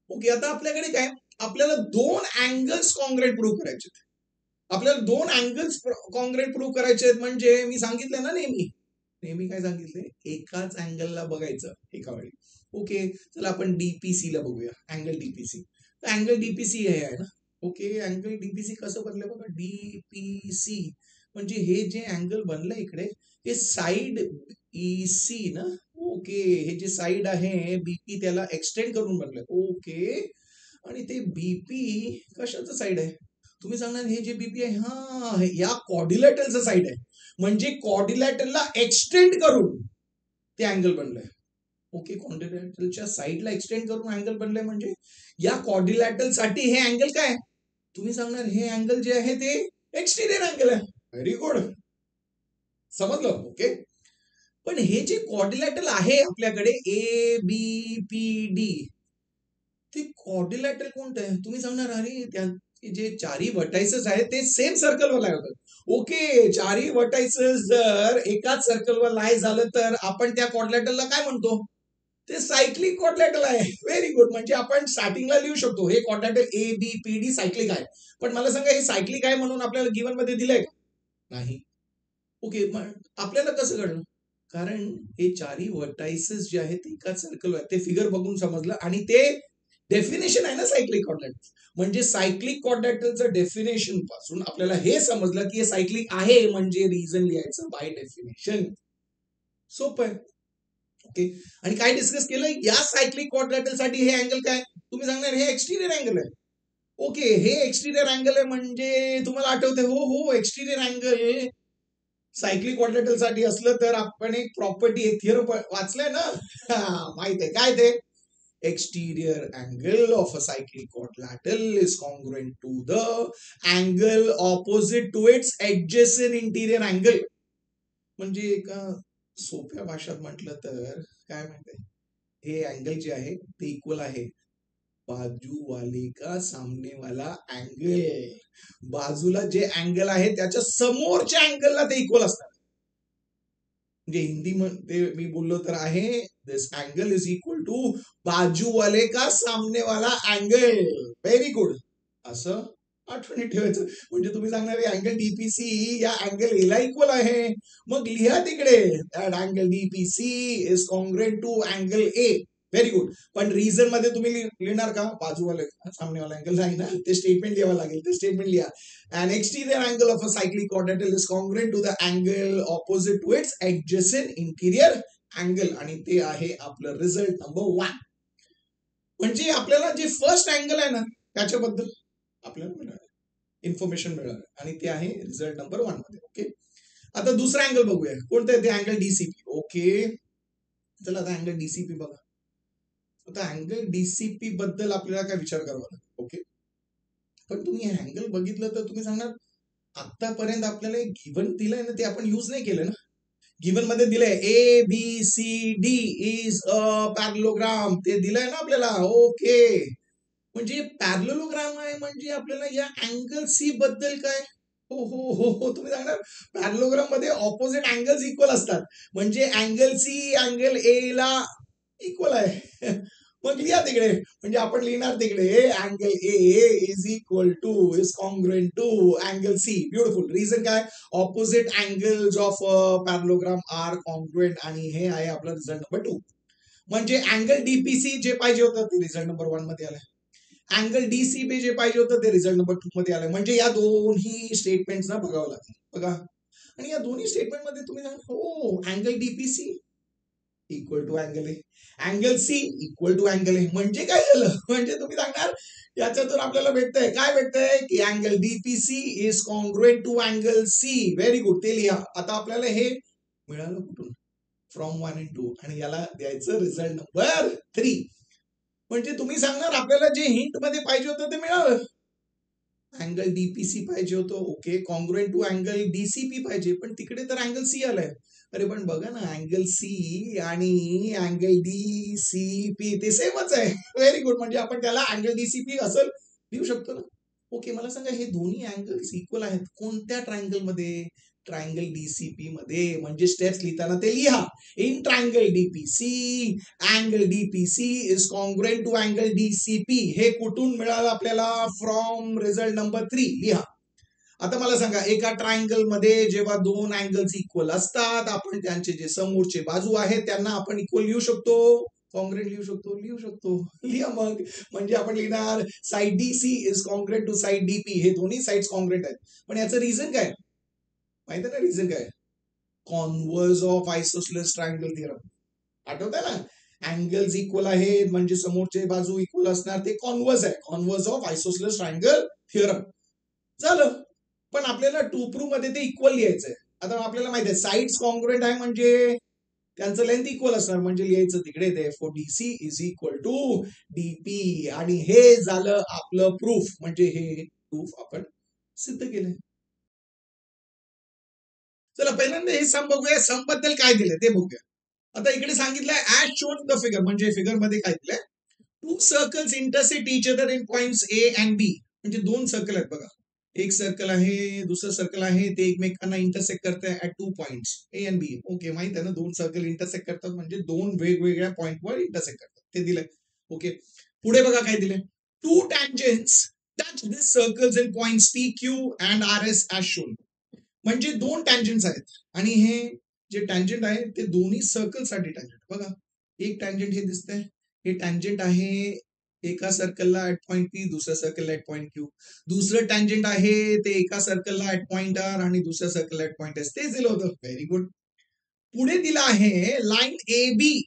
ओके, आता आपल्याकडे काय, आपल्याला दोन अँगल्स कॉन्ग्रेट प्रूव्ह करायचे. आपल्याला दोन अँगल्स कॉन्ग्रेट प्रूव्ह करायचे आहेत. म्हणजे मी सांगितलं ना नेहमी काय सांगितलंय, एकाच अँगलला बघायचं एका वेळी. ओके, चला आपण डीपीसी ला बघूया. अँगल डीपीसी, अँगल डीपीसी हे आहे ना. ओके, अँगल डीपीसी कसं बनलंय बघा. डीपीसी म्हणजे हे जे अँगल बनलंय इकडे, हे साइड ईसी ना. ओके, हे जे साइड आहे बीपी त्याला एक्सटेंड करून बनलंय. ओके, आणि ते बीपी कशाचं साइड आहे? तुम्ही सांगणार हे जे बीपी आहे, हा या क्वाड्रिलॅटरलचं साइड आहे. म्हणजे क्वाड्रिलॅटरला एक्सटेंड करून ते अँगल बनलंय. ओके, क्वाड्रिलॅटरलच्या साइडला एक्सटेंड करून अँगल बनलंय. म्हणजे या क्वाड्रिलॅटरल साठी हे अँगल काय? तुम्ही सांगणार हे अँगल जे आहे ते एक्सटिरियर अँगल आहे. व्हेरी गुड, समजलं. ओके, पण हे जे क्वाड्रिलॅटरल आहे आपल्याकडे ए बी पी डी, ते क्वाड्रिलॅटरल कोणतं आहे? तुम्ही सांगणार अरे त्यांचे जे चारही व्हर्टायसेस आहेत ते सेम सर्कलवर लाय होतात. ओके, चारही व्हर्टायसेस जर एकाच सर्कलवर लाय झालं तर आपण त्या क्वाड्रिलॅटरलला काय म्हणतो? ते सायक्लिक क्वाड्रिलॅटरल आहे. Very good. म्हणजे आपण स्टार्टिंगला लिहू शकतो हे quadrilateral A B P D cyclic आहे. पण मला सांगा हे सायक्लिक आहे म्हणून आपल्याला गिवन मध्ये दिलंय का? नाही. ओके, मग आपल्याला कसं कळलं? कारण हे चारही व्हर्टायसेस जे आहेत ते एकाच सर्कलवर आहेत. ते फिगर बघून समजलं. आणि ते डेफिनेशन आहे ना सायक्लिक क्वाड्रिलॅटरल. म्हणजे सायक्लिक क्वाड्रिलॅटरलचं डेफिनेशन पासून आपल्याला हे समजलं की हे सायक्लिक आहे. म्हणजे रिझन लिहायचं बाय डेफिनेशन. सोपं आहे. ओके, आणि काय डिस्कस केलं? या सायक्लिक क्वाड्रिलॅटरल साठी हे अँगल काय? तुम्ही सांगणार हे एक्सटिरियर अँगल आहे. ओके, हे एक्सटिरियर अँगल आहे. म्हणजे तुम्हाला आठवतंय? हो, एक्सटिरियर अँगल सायक्लिक क्वाड्रिलॅटरल साठी असलं तर आपण एक प्रॉपर्टी, एक थिअरम वाचलंय ना. माहित आहे काय ते? Exterior angle of a cyclic quadrilateral is congruent to the angle opposite to its adjacent interior angle. म्हणजे एका सोप्या भाषेत म्हटलं तर काय माहितीये, हे अँगल जे आहे ते इक्वल आहे बाजू वाले का सामने वाला अँगल. बाजूला जे अँगल आहे त्याच्या समोरच्या अँगलला ते इक्वल असतात. म्हणजे हिंदी मध्ये मी बोललो तर आहे दिस अँगल इज इक्वल टू बाजू वाले का सामने वाला अँगल. Very good. असं आठवणी ठेवायचं. म्हणजे तुम्ही सांगणार अँगल डीपीसी या अँगल एला इक्वल आहे. मग लिहा तिकडे that angle DPC is congruent to angle A. Very good. पण रिझन मध्ये तुम्ही लिहिणार का बाजूवाले सामने वाला अँगल? नाही ना, ते स्टेटमेंट लिहावं लागेल. ते स्टेटमेंट लिहा. An exterior angle of a cyclic quadrilateral is congruent to the angle opposite to its adjacent interior angle. आणि ते आहे आपलं रिझल्ट नंबर 1. म्हणजे आपल्याला जे फर्स्ट अँगल आहे ना त्याच्याबद्दल आपल्याला मिळालं, इन्फॉर्मेशन मिळालं, आणि ते आहे रिझल्ट नंबर 1 मध्ये. ओके, आता दुसरा अँगल बघूया. कोणतं आहे ते? Angle DCP. ओके, चला आता अँगल डीसीपी बघा. आता अँगल डीसीपी बद्दल आपल्याला काय विचार करावा लागेल. ओके, पण तुम्ही हे अँगल बघितलं तर तुम्ही सांगणार आतापर्यंत आपल्याला एक गिवन दिलंय ना, ते आपण युज नाही केलं ना. गिवन मध्ये दिलंय A B C D is a parallelogram, ते दिलंय ना आपल्याला. ओके, म्हणजे पॅरलोग्राम आहे म्हणजे आपल्याला या अँगल सी बद्दल काय? हो हो हो हो, तुम्ही सांगणार पॅरलोग्राम मध्ये ऑपोजिट अँगल्स इक्वल असतात. म्हणजे अँगल सी अँगल ए ला इक्वल आहे. मग लिहा तिकडे. म्हणजे आपण लिहिणार तिकडे angle A is equal to is congruent to angle C. Beautiful. Reason काय? Opposite angles of parallelogram are congruent. आणि हे आहे आपला रिझल्ट नंबर 2. म्हणजे अँगल डीपीसी जे पाहिजे होतं ते रिझल्ट नंबर 1 मध्ये आलं. अँगल डीसीबी जे पाहिजे होतं ते रिझल्ट नंबर 2 मध्ये आलं. म्हणजे या दोन्ही स्टेटमेंट्स ना बघावं लागेल. बघा, आणि या दोन्ही स्टेटमेंट मध्ये तुम्ही हो angle DPC equal to angle A, angle C equal to angle A. म्हणजे काय झालं, म्हणजे तुम्ही सांगणार याच्यातून आपल्याला भेटतंय काय, भेटतंय की angle DPC is congruent to angle C. Very good, ते लिहा. आता आपल्याला हे मिळालं कुठून, फ्रॉम 1 and 2, आणि याला द्यायचं रिझल्ट नंबर 3. म्हणजे तुम्ही सांगणार आपल्याला जे हिंट मध्ये पाहिजे होतं ते मिळालं. अँगल डीपीसी पाहिजे होतं, okay, congruent to angle DCP पाहिजे, पण तिकडे तर अँगल सी आलाय. अरे पण बघा ना, अँगल सी आणि अँगल डीसीपी ते सेमच आहे. व्हेरी गुड, म्हणजे आपण त्याला अँगल डीसीपी असं लिहू शकतो ना. ओके, मला सांगा हे दोन्ही अँगल्स इक्वल आहेत कोणत्या ट्रायंगल मध्ये, ट्रायंगल डीसीपी मध्ये. म्हणजे स्टेप्स लिहिताना ते लिहा. In triangle DPC angle DPC is congruent to angle DCP. हे कुठून मिळालं आपल्याला, फ्रॉम रिझल्ट नंबर 3 लिहा. आता मला सांगा, एका ट्रायंगल मध्ये जेव्हा दोन अँगल्स इक्वल असतात, आपण त्यांचे जे समोरचे बाजू आहेत त्यांना आपण इक्वल लिहू शकतो, कॉन्ग्रुएंट लिहू शकतो. लिहा मग. म्हणजे आपण लिहिणार side DC is congruent to side DP. हे दोन्ही साइड्स कॉन्ग्रुएंट आहेत. पण याचं रिझन काय माहिती आहे ना, रिझन काय, converse of isosceles triangle theorem. आठवतंय ना, अँगल्स इक्वल आहेत म्हणजे समोरचे बाजू इक्वल असणार, ते कॉन्व्हर्स आहे, converse of isosceles triangle theorem. झालं. पण आपल्याला टू प्रूव्ह मध्ये ते इक्वल लिहायचंय. आता आपल्याला माहिती आहे साइड्स कॉन्ग्रुएंट आहे म्हणजे त्यांचं लेंथ इक्वल असणार, म्हणजे लिहायचं तिकडे ते for DC is equal to DP. आणि हे झालं आपलं प्रूफ, म्हणजे हे प्रूफ आपण सिद्ध केलंय. चला पहिल्यांदा हे सम बघूया, सम बद्दल काय दिलंय ते बघूया. आता इकडे सांगितलंय ऍज शोन द फिगर, म्हणजे फिगर मध्ये काय दिलंय, two circles intersect each other in points A and B. म्हणजे दोन सर्कल आहेत बघा, एक सर्कल आहे दुसरं सर्कल आहे, ते एकमेकांना इंटरसेक्ट करताय at 2 points A and B. Okay, माहित आहे ना, दोन सर्कल इंटरसेक्ट करतात म्हणजे दोन वेगवेगळ्या पॉइंटवर इंटरसेक्ट करतात, ते दिलंय. ओके, पुढे बघा काय दिलंय, two tangents touch this circles in points P Q and R S as shown. म्हणजे दोन टँजेंट्स आहेत आणि हे जे टँजेंट आहे ते दोन्ही सर्कल साठी टँजेंट. बघा, एक टँजेंट हे दिसतंय, हे टँजेंट आहे एका सर्कलला ऍट पॉइंट पी, दुसऱ्या सर्कलला ऍट पॉइंट क्यू. दुसरं टँजेंट आहे ते एका सर्कलला ऍट पॉइंट आर आणि दुसऱ्या सर्कलला ऍट पॉइंट एस. तेच दिलं होतं. Very good. पुढे दिलं आहे line A B.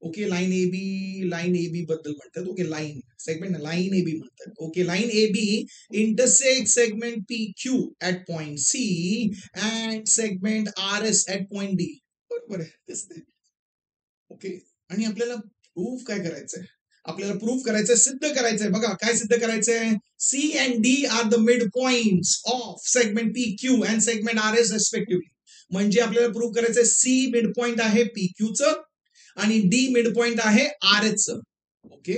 Okay, line A B बद्दल म्हणतात. Okay, line segment line A B म्हणतात. Okay, line A B intersect segment P Q at point C and segment R S at point D. बरोबर आहे, दिसते. Okay, आणि आपल्याला proof काय करायचंय, आपल्याला प्रूफ करायचंय, सिद्ध करायचंय. बघा काय सिद्ध करायचंय, C and D are the midpoints of segment P Q and segment R S respectively. म्हणजे आपल्याला प्रूफ करायचंय सी मिड पॉइंट आहे पी क्यूचं आणि डी मिड पॉइंट आहे आर एच चं. ओके,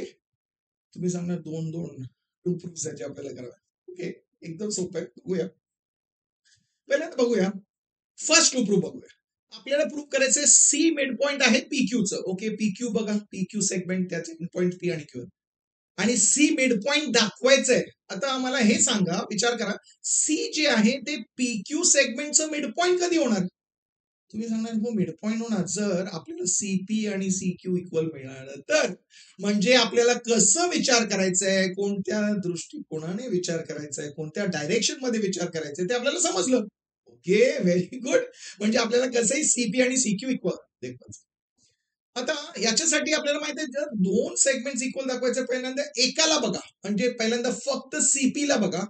तुम्ही सांगणार दोन टू प्रूफ आपल्याला करावं. ओके, एकदम सोपं आहे, बघूया. पहिल्यांदा बघूया फर्स्ट टू प्रूफ बघूया. आपल्याला प्रूफ करायचंय सी मिड पॉइंट आहे पी क्यूचं. ओके, पी क्यू बघा, पी क्यू सेगमेंट त्याचे पॉइंट पी आणि क्यू आणि सी मिड पॉइंट दाखवायचंय. आता आम्हाला हे सांगा, विचार करा, सी जे आहे ते पी क्यू सेगमेंटचं मिड पॉइंट कधी होणार. तुम्ही सांगणार हो मिड पॉइंट होणार जर आपल्याला सीपी आणि सी क्यू इक्वल मिळालं तर. म्हणजे आपल्याला कसं विचार करायचंय, कोणत्या दृष्टिकोनाने विचार करायचंय, कोणत्या डायरेक्शन मध्ये विचार करायचंय ते आपल्याला समजलं. Okay, very good. म्हणजे आपल्याला कसंही सीपी आणि सीक्यू इक्वल दाखवायचं. आता याच्यासाठी आपल्याला माहिती आहे, जर दोन सेगमेंट इक्वल दाखवायचं पहिल्यांदा एकाला बघा, म्हणजे पहिल्यांदा फक्त सीपी ला बघा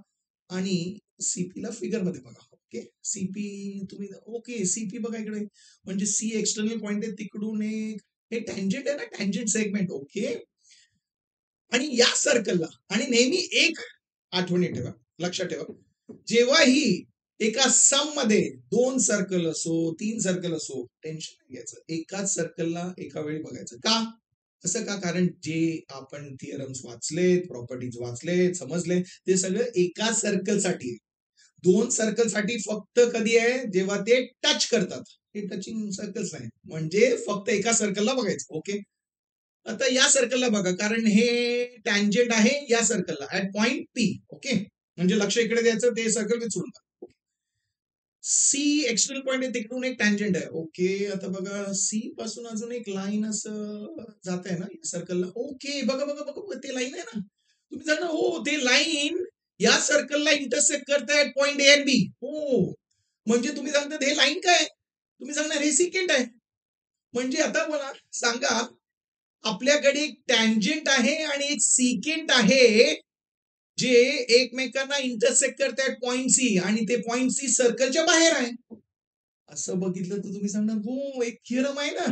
आणि सीपी ला फिगर मध्ये बघा. ओके, सीपी तुम्ही, ओके सीपी बघा इकडे, म्हणजे सी एक्सटर्नल पॉइंट आहे, तिकडून एक हे टँजेंट आहे ना, टँजेंट सेगमेंट. ओके, आणि या सर्कलला, आणि नेहमी एक आठवणी ठेवा, लक्षात ठेवा, जेव्हा ही एका सम मध्ये दोन सर्कल असो, तीन सर्कल असो, टेन्शन नाही घ्यायचं, एकाच सर्कलला एका वेळी बघायचं. का असं का, कारण जे आपण थिअरम्स वाचलेत, प्रॉपर्टीज वाचलेत, समजले, ते सगळं एका सर्कल साठी. दोन सर्कल साठी फक्त कधी आहे, जेव्हा ते टच करतात. हे टचिंग सर्कल्स नाही, म्हणजे फक्त एका सर्कलला बघायचं. ओके, आता या सर्कलला बघा, कारण हे टँजेंट आहे या सर्कलला ऍट पॉइंट पी. ओके, म्हणजे लक्ष इकडे द्यायचं, ते सर्कल विचारून सी एक्सटर्नल पॉइंट आहे, तिकडून एक टँजेंट आहे. ओके, आता बघा सी पासून अजून एक लाईन असं जात आहे ना सर्कलला. ओके, बघा बघा बघा, ते लाईन आहे ना, तुम्ही जाणार हो, ते लाईन या सर्कलला इंटरसेक्ट करतायत पॉइंट ए अँड बी. हो, म्हणजे तुम्ही सांगतात हे लाईन काय, तुम्ही सांगणार हे सिकेंड आहे. म्हणजे आता मला सांगा, आपल्याकडे एक टँजंट आहे आणि एक सिकेंट आहे, जे एकमेकांना इंटरसेक्ट करतायत पॉइंट सी, आणि ते पॉइंट सी सर्कलच्या बाहेर आहे. असं बघितलं तर तुम्ही सांगणार हो, एक थिअरम आहे ना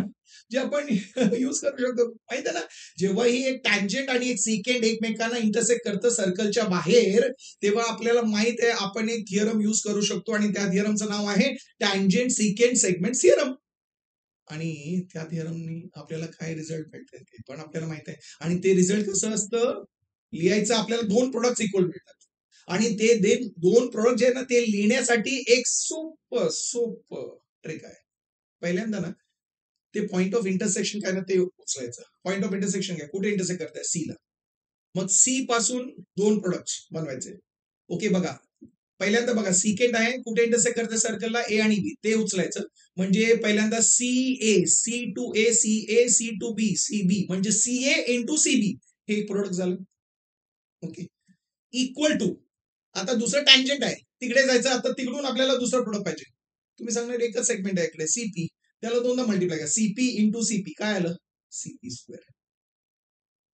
जे आपण युज करू शकतो. माहिती आहे ना, जेव्हाही एक टँजंट आणि एक सिकेंड एकमेकांना इंटरसेक्ट करतं सर्कलच्या बाहेर, तेव्हा आपल्याला माहित आहे आपण एक थिअरम युज करू शकतो, आणि त्या थिअरमचं नाव आहे टँजंट सिकेंड सेगमेंट थिअरम. आणि त्या थिअरमनी आपल्याला काय रिझल्ट मिळतात ते पण आपल्याला माहित आहे. आणि ते रिझल्ट कसं असतं, लिहायचं आपल्याला दोन प्रोडक्ट इक्वल मिळतात, आणि ते दोन प्रोडक्ट जे आहे ना ते लिहिण्यासाठी एक सोपं ट्रिक आहे. पहिल्यांदा ना, ते पॉइंट ऑफ इंटरसेक्शन काय ना ते उचलायचं. पॉइंट ऑफ इंटरसेक्शन काय, कुठे इंटरसेक्ट करताय, सी ला. मग सी पासून दोन प्रोडक्ट बनवायचे. ओके, बघा पहिल्यांदा बघा सिकेंड आहे, कुठे इंटरसेक्ट करते सर्कलला, ए आणि बी, ते उचलायचं. म्हणजे पहिल्यांदा C A, C to A, C A, C to B, C B, म्हणजे C A into C B, हे एक प्रोडक्ट झालं. ओके, इक्वल टू, आता दुसरं टँजंट आहे तिकडे जायचं, आता तिकडून आपल्याला दुसरं प्रोडक्ट पाहिजे. तुम्ही सांगणार एकच सेगमेंट आहे इकडे सीपी, त्याला दोनदा मल्टिप्लाय करा, सीपी इंटू सीपी, काय आलं, सीपी स्क्वेअर.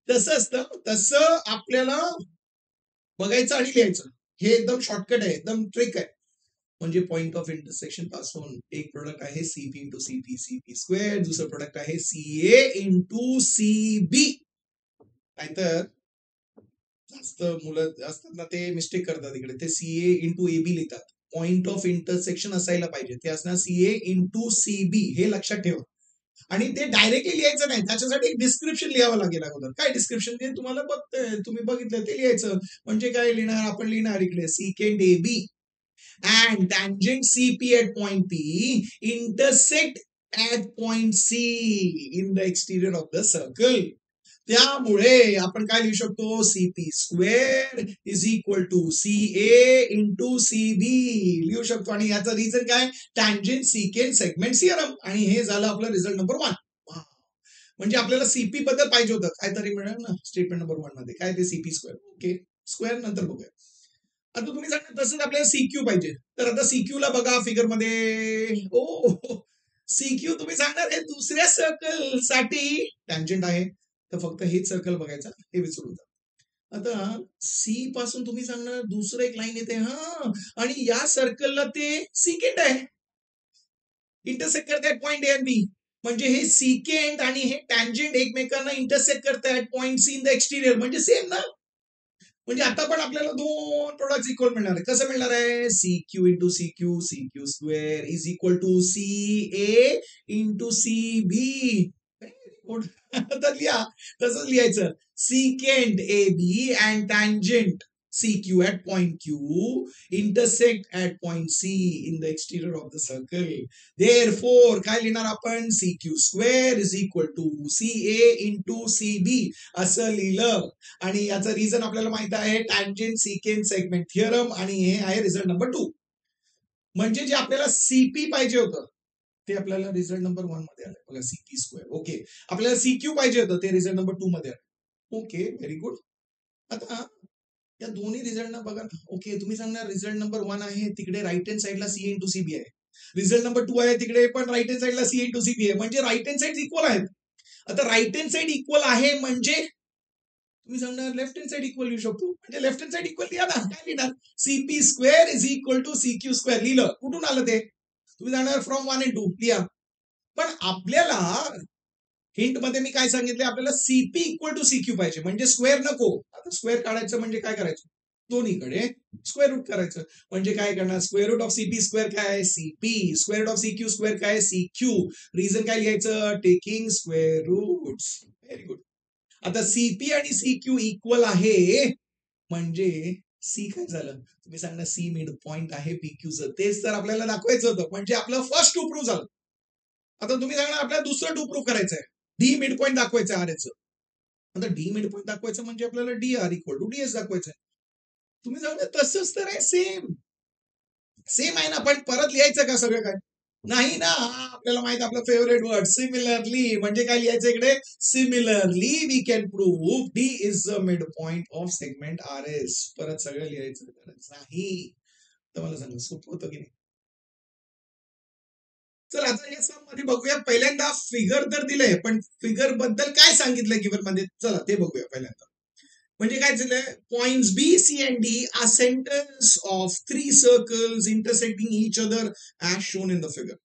तसं असतं, तसं आपल्याला बघायचं आणि लिहायचं. हे एकदम शॉर्टकट आहे, एकदम ट्रिक आहे. म्हणजे पॉइंट ऑफ इंटरसेक्शन पासून एक प्रोडक्ट आहे CP into CP, CP square, दुसरं प्रोडक्ट आहे सीए इंटू सीबी. नाहीतर जास्त मुलं असतात ना, ते मिस्टेक करतात इकडे, ते सीए इंटू एबी लिहितात. पॉइंट ऑफ इंटरसेक्शन असायला पाहिजे, ते असणार सीए इंटू सीबी, हे लक्षात ठेवा. आणि ते डायरेक्टली लिहायचं नाही, त्याच्यासाठी एक डिस्क्रिप्शन लिहावं लागेल अगोदर. काय डिस्क्रिप्शन, ते तुम्हाला तुम्ही बघितलं ते लिहायचं. म्हणजे काय लिहिणार आपण, लिहिणार इकडे secant A B and tangent CP at point P intersect at point C in the exterior of the circle. त्यामुळे आपण काय लिहू शकतो, CP square is equal to C A into C B लिहू शकतो. आणि याचं रिझन काय, टँजंट सिकेंड सेगमेंट थिअरम. आणि हे झालं आपलं रिझल्ट नंबर 1. म्हणजे आपल्याला सीपी बद्दल पाहिजे होतं, काहीतरी मिळेल ना स्टेटमेंट नंबर 1 मध्ये, काय ते सीपी स्क्वेअर. ओके, स्क्वेअर नंतर बघूया. आता तुम्ही सांगा तसंच आपल्याला सीक्यू पाहिजे, तर आता सीक्यू ला बघा फिगर मध्ये, ओ सीक्यू तुम्ही सांगणार हे दुसऱ्या सर्कल साठी टँजंट आहे, तर फक्त हेच सर्कल बघायचं, हे विसरून जा. आता सी पासून तुम्ही सांगणार दुसरं एक लाईन येते, हा, आणि या सर्कलला ते सिकेंड आहे, इंटरसेक्ट करतायत पॉइंट ए आणि बी. म्हणजे हे सिकेंड आणि हे टँजंट एकमेकांना इंटरसेक्ट करतायत पॉइंट सी इन द एक्सटिरियर, म्हणजे सेम ना. म्हणजे आता पण आपल्याला दोन प्रोडक्ट इक्वल मिळणार आहे. कसं मिळणार आहे, C Q into C Q, C Q square is equal to C A into C B. तर लिहा, तसंच लिहायचं, secant A B and tangent CQ at point Q intersect at point C in the exterior of the circle. Therefore, काय लिहिणार आपण, CQ square is equal to CA into CB असं लिहिलं. आणि याचं रिझन आपल्याला माहित आहे, टँजंट सिकेंड सेगमेंट थिअरम, आणि हे आहे रिझल्ट नंबर 2. म्हणजे जे आपल्याला सीपी पाहिजे होतं ते आपल्याला रिझल्ट नंबर 1 मध्ये आलं बघा, सीपी स्क्वेअर. ओके, आपल्याला सीक्यू पाहिजे होतं ते रिझल्ट नंबर 2 मध्ये आलं. Okay, very good. आता या दोन्ही रिझल्ट बघा ना. ओके, तुम्ही सांगणार रिझल्ट नंबर 1 आहे तिकडे राईट हँड साईडला सी इंटू सीबी आहे, रिझल्ट नंबर 2 आहे तिकडे पण राईट हँड साईडला सी इंटू सीबी आहे, म्हणजे राईट हँड साईड इक्वल आहेत. आता राईट हँड साईड इक्वल आहे म्हणजे तुम्ही सांगणार लेफ्ट हँड साईड इक्वल लिहू शकतो, म्हणजे लेफ्ट हँड साईड इक्वल लिहा ना. काय लिहिणार, CP square is equal to CQ square लिहिलं. कुठून आलं ते, तुम्ही सांगणार फ्रॉम 1 and 2 लिहा. पण आपल्याला हिंट मध्ये मी काय सांगितले, आपल्याला सीपी इक्वल टू सीक्यू पाहिजे, म्हणजे स्क्वेअर नको. आता स्क्वेअर काढायचं म्हणजे काय करायचं, दोन्हीकडे स्क्वेअर रूट करायचं. म्हणजे काय करणार, square root of CP square काय, CP, square root of CQ square काय, सीक्यू. रिझन काय लिहायचं, taking square roots. Very good. आता सीपी आणि सीक्यू इक्वल आहे म्हणजे सी काय झालं, तुम्ही सांगणार सी मिड पॉइंट आहे पीक्यूचं, तेच तर आपल्याला दाखवायचं होतं, म्हणजे आपलं फर्स्ट टू प्रूव्ह झालं. आता तुम्ही सांगणार आपल्याला दुसरं टू प्रूव्ह करायचं आहे, डी मिड पॉइंट दाखवायचं आर याचं. आता डी मिड पॉइंट दाखवायचं म्हणजे आपल्याला D R equal to DS दाखवायचं. तुम्ही सांगणार तसंच तर आहे, सेम सेम आहे ना, पण परत लिहायचं का सगळं काय, नाही ना. आपल्याला माहित आपलं फेवरेट वर्ड सिमिलरली, म्हणजे काय लिहायचं इकडे, similarly we can prove D is the mid point of segment R S. परत सगळं लिहायचं नाही. तर मला सांगा सोपं होतं की नाही. चल आता या सम मध्ये बघूया. पहिल्यांदा फिगर तर दिलंय, पण फिगर बद्दल काय सांगितलंय गिव्हन मध्ये, चला ते बघूया पहिल्यांदा. म्हणजे काय झालंय, points B C and D are centres of 3 circles intersecting each other as shown in the figure.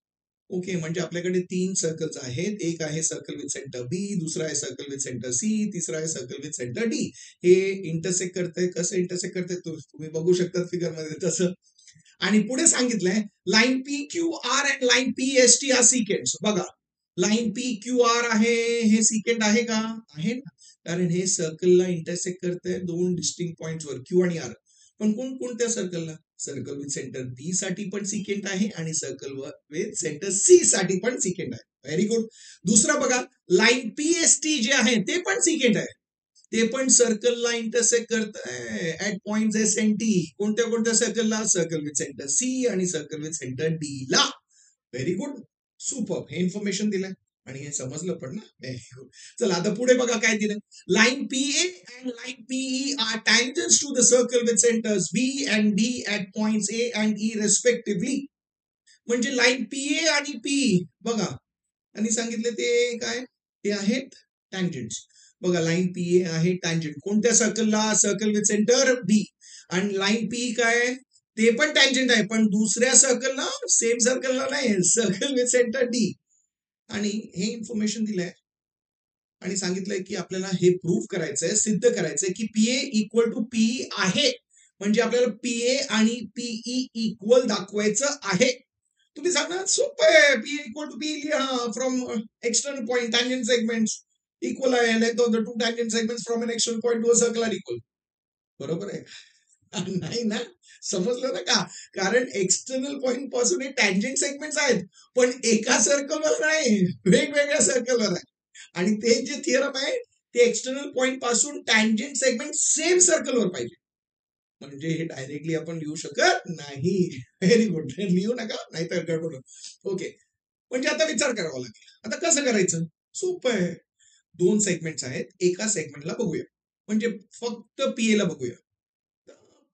Okay, म्हणजे आपल्याकडे 3 सर्कल्स आहेत. एक आहे सर्कल विथ सेंटर बी, दुसरा आहे सर्कल विथ सेंटर सी, तिसरा आहे सर्कल विथ सेंटर डी. हे इंटरसेक्ट करतंय. कसं इंटरसेक्ट करतंय तुम्ही बघू शकता फिगर मध्ये तसं. आणि पुढे सांगितलंय line P Q R and line P S T are secants. बघा, लाईन पी क्यू आर आहे, हे सिकेंट आहे का? आहे ना, कारण हे सर्कलला इंटरसेक्ट करतंय 2 डिस्टिंक्ट पॉइंट्सवर, क्यू आणि आर. पण कोणत्या सर्कलला? सर्कल विथ सेंटर बी साठी पण सिकेंट आहे आणि सर्कल विथ सेंटर सी साठी पण सिकेंट आहे. Very good. दुसरा बघा, लाईन पी एस टी जे आहे ते पण सिकेंट आहे. ते पण सर्कलला इंटरसेक्ट करत आहे at point S and T. कोणत्या सर्कलला? सर्कल विथ सेंटर सी आणि सर्कल विथ सेंटर डी ला. Very good, super. हे इन्फॉर्मेशन दिलंय आणि हे समजलं पण ना. Very good. चला आता पुढे बघा काय दिलंय. Line P A and line PE are tangents to the circle with centres B and D at point A and E respectively. म्हणजे लाईन पी ए आणि पी बघा, आणि सांगितले ते काय, ते आहेत टँजंट्स. बघा, लाईन पी ए आहे टँजंट कोणत्या सर्कलला? सर्कल विथ सेंटर बी. आणि लाईन पी काय, ते पण टँजंट आहे, पण दुसऱ्या सर्कलला, सेम सर्कलला नाही, सर्कल विथ सेंटर डी. आणि हे इन्फॉर्मेशन दिलंय आणि सांगितलंय की आपल्याला हे प्रूव्ह करायचंय, सिद्ध करायचंय की पीए इक्वल टू पीई आहे. म्हणजे आपल्याला पीए आणि पीई इक्वल दाखवायचं आहे. तुम्ही सांगा, सोपं आहे. पी इक्वल टू पी लिहा from external point tangent segments equal आहे. Length of the two tangent segments from an external point to a circle are equal. बरोबर आहे. नाही ना, समजलं ना का? कारण एक्सटर्नल पॉइंट पासून हे टँजंट सेगमेंट्स आहेत, पण एका सर्कलवर नाही, वेगवेगळ्या सर्कलवर आहे. आणि ते जे थिअरम आहे ते एक्सटर्नल पॉइंट पासून टँजंट सेगमेंट सेम सर्कलवर पाहिजे. म्हणजे हे डायरेक्टली आपण लिहू शकत नाही. व्हेरी गुड, लिहू नका नाहीतर गडबड. ओके, म्हणजे आता विचार करावा लागेल. आता कसं करायचं? सोपं आहे. 2 सेगमेंट्स आहेत, एका सेगमेंटला बघूया, म्हणजे फक्त पीए ला बघूया.